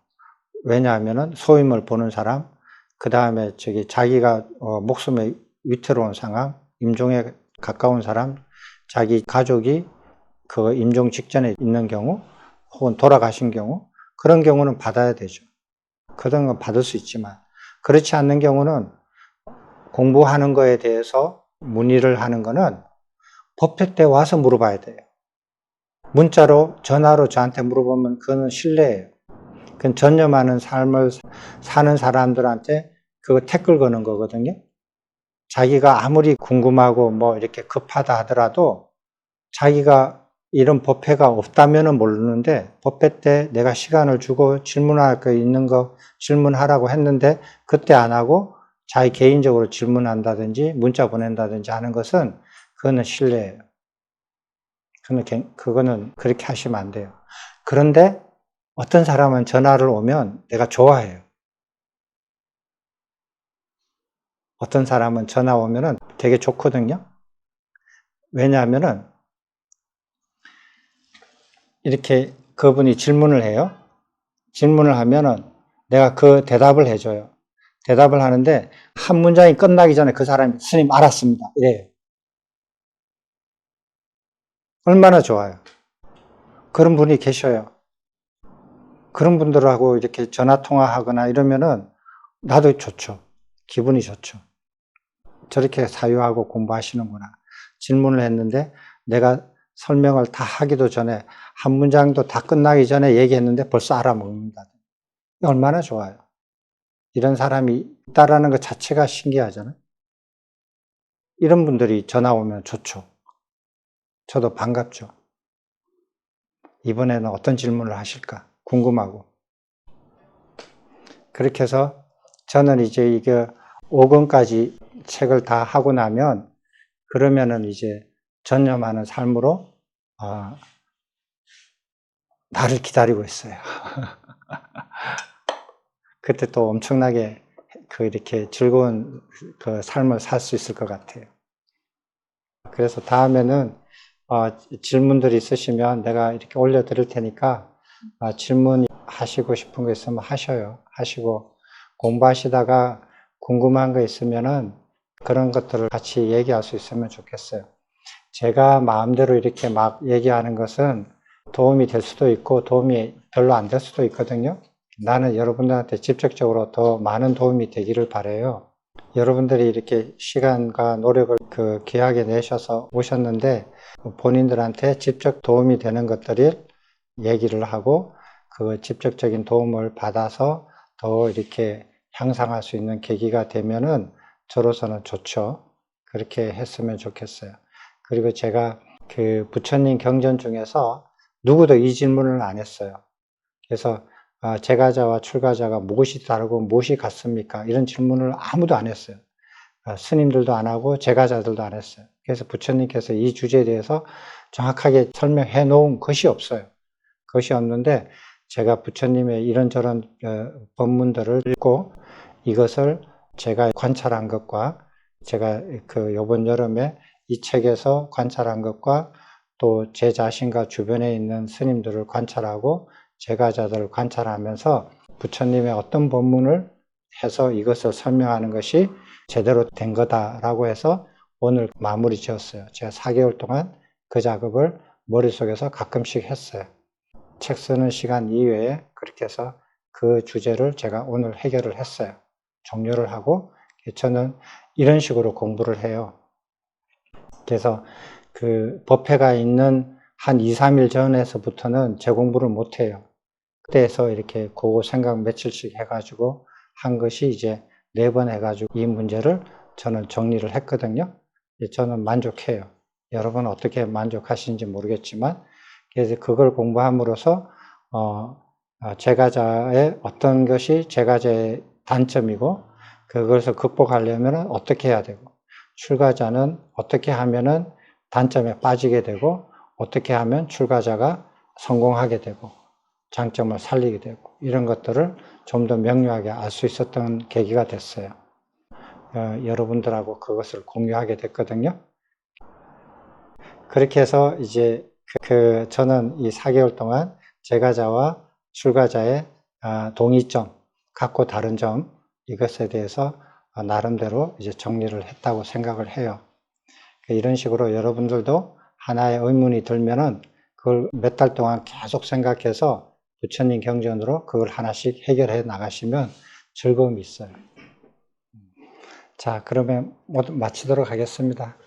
왜냐하면은 소임을 보는 사람, 그 다음에 자기가 목숨에 위태로운 상황, 임종에 가까운 사람, 자기 가족이 그 임종 직전에 있는 경우, 혹은 돌아가신 경우, 그런 경우는 받아야 되죠. 그런 건 받을 수 있지만, 그렇지 않는 경우는 공부하는 거에 대해서 문의를 하는 거는 법회 때 와서 물어봐야 돼요. 문자로, 전화로 저한테 물어보면 그거는 실례예요. 그건 전념하는 삶을 사는 사람들한테 그거 태클 거는 거거든요. 자기가 아무리 궁금하고 뭐 이렇게 급하다 하더라도 자기가 이런 법회가 없다면은 모르는데 법회 때 내가 시간을 주고 질문할 거 있는 거 질문하라고 했는데 그때 안 하고 자기 개인적으로 질문한다든지 문자 보낸다든지 하는 것은 그거는 실례예요. 그거는 그렇게 하시면 안 돼요. 그런데 어떤 사람은 전화를 오면 내가 좋아해요. 어떤 사람은 전화 오면은 되게 좋거든요. 왜냐하면은 이렇게 그분이 질문을 해요. 질문을 하면은 내가 그 대답을 해줘요. 대답을 하는데 한 문장이 끝나기 전에 그 사람이 스님 알았습니다. 이래요. 얼마나 좋아요. 그런 분이 계셔요. 그런 분들하고 이렇게 전화 통화하거나 이러면은 나도 좋죠. 기분이 좋죠. 저렇게 사유하고 공부하시는구나. 질문을 했는데 내가 설명을 다 하기도 전에 한 문장도 다 끝나기 전에 얘기했는데 벌써 알아먹는다. 얼마나 좋아요. 이런 사람이 있다라는 것 자체가 신기하잖아요. 이런 분들이 전화 오면 좋죠. 저도 반갑죠. 이번에는 어떤 질문을 하실까 궁금하고. 그렇게 해서 저는 이제 이게 5권까지 책을 다 하고 나면 그러면은 이제 전념하는 삶으로 나를 기다리고 있어요. 그때 또 엄청나게 이렇게 즐거운 그 삶을 살 수 있을 것 같아요. 그래서 다음에는 질문들이 있으시면 내가 이렇게 올려드릴 테니까 질문하시고 싶은 거 있으면 하셔요. 하시고 공부하시다가 궁금한 거 있으면은 그런 것들을 같이 얘기할 수 있으면 좋겠어요. 제가 마음대로 이렇게 막 얘기하는 것은 도움이 될 수도 있고 도움이 별로 안 될 수도 있거든요. 나는 여러분들한테 직접적으로 더 많은 도움이 되기를 바라요. 여러분들이 이렇게 시간과 노력을 귀하게 내셔서 오셨는데 본인들한테 직접 도움이 되는 것들을 얘기를 하고 그 직접적인 도움을 받아서 더 이렇게 향상할 수 있는 계기가 되면은 저로서는 좋죠. 그렇게 했으면 좋겠어요. 그리고 제가 그 부처님 경전 중에서 누구도 이 질문을 안 했어요. 그래서 제가자와 출가자가 무엇이 다르고 무엇이 같습니까? 이런 질문을 아무도 안 했어요. 스님들도 안 하고 제가자들도 안 했어요. 그래서 부처님께서 이 주제에 대해서 정확하게 설명해 놓은 것이 없어요. 그것이 없는데 제가 부처님의 이런저런 법문들을 읽고 이것을 제가 관찰한 것과 제가 요번 여름에 이 책에서 관찰한 것과 또 제 자신과 주변에 있는 스님들을 관찰하고 제가자들을 관찰하면서 부처님의 어떤 법문을 해서 이것을 설명하는 것이 제대로 된 거다라고 해서 오늘 마무리 지었어요. 제가 4개월 동안 그 작업을 머릿속에서 가끔씩 했어요. 책 쓰는 시간 이외에 그렇게 해서 그 주제를 제가 오늘 해결을 했어요. 종료를 하고 저는 이런 식으로 공부를 해요. 그래서 그 법회가 있는 한 2, 3일 전에서부터는 제 공부를 못 해요. 그때에서 이렇게 그거 생각 며칠씩 해가지고 한 것이 이제 4번 해가지고 이 문제를 저는 정리를 했거든요. 저는 만족해요. 여러분은 어떻게 만족하시는지 모르겠지만, 그래서 그걸 공부함으로써 제가자의 어떤 것이 제가자의 단점이고 그것을 극복하려면 어떻게 해야 되고 출가자는 어떻게 하면은 단점에 빠지게 되고 어떻게 하면 출가자가 성공하게 되고 장점을 살리게 되고 이런 것들을 좀 더 명료하게 알 수 있었던 계기가 됐어요. 여러분들하고 그것을 공유하게 됐거든요. 그렇게 해서 이제 저는 이 4개월 동안 제가자와 출가자의 동이점, 같고 다른 점 이것에 대해서 나름대로 이제 정리를 했다고 생각을 해요. 이런 식으로 여러분들도 하나의 의문이 들면은 그걸 몇 달 동안 계속 생각해서 부처님 경전으로 그걸 하나씩 해결해 나가시면 즐거움이 있어요. 자, 그러면 모두 마치도록 하겠습니다.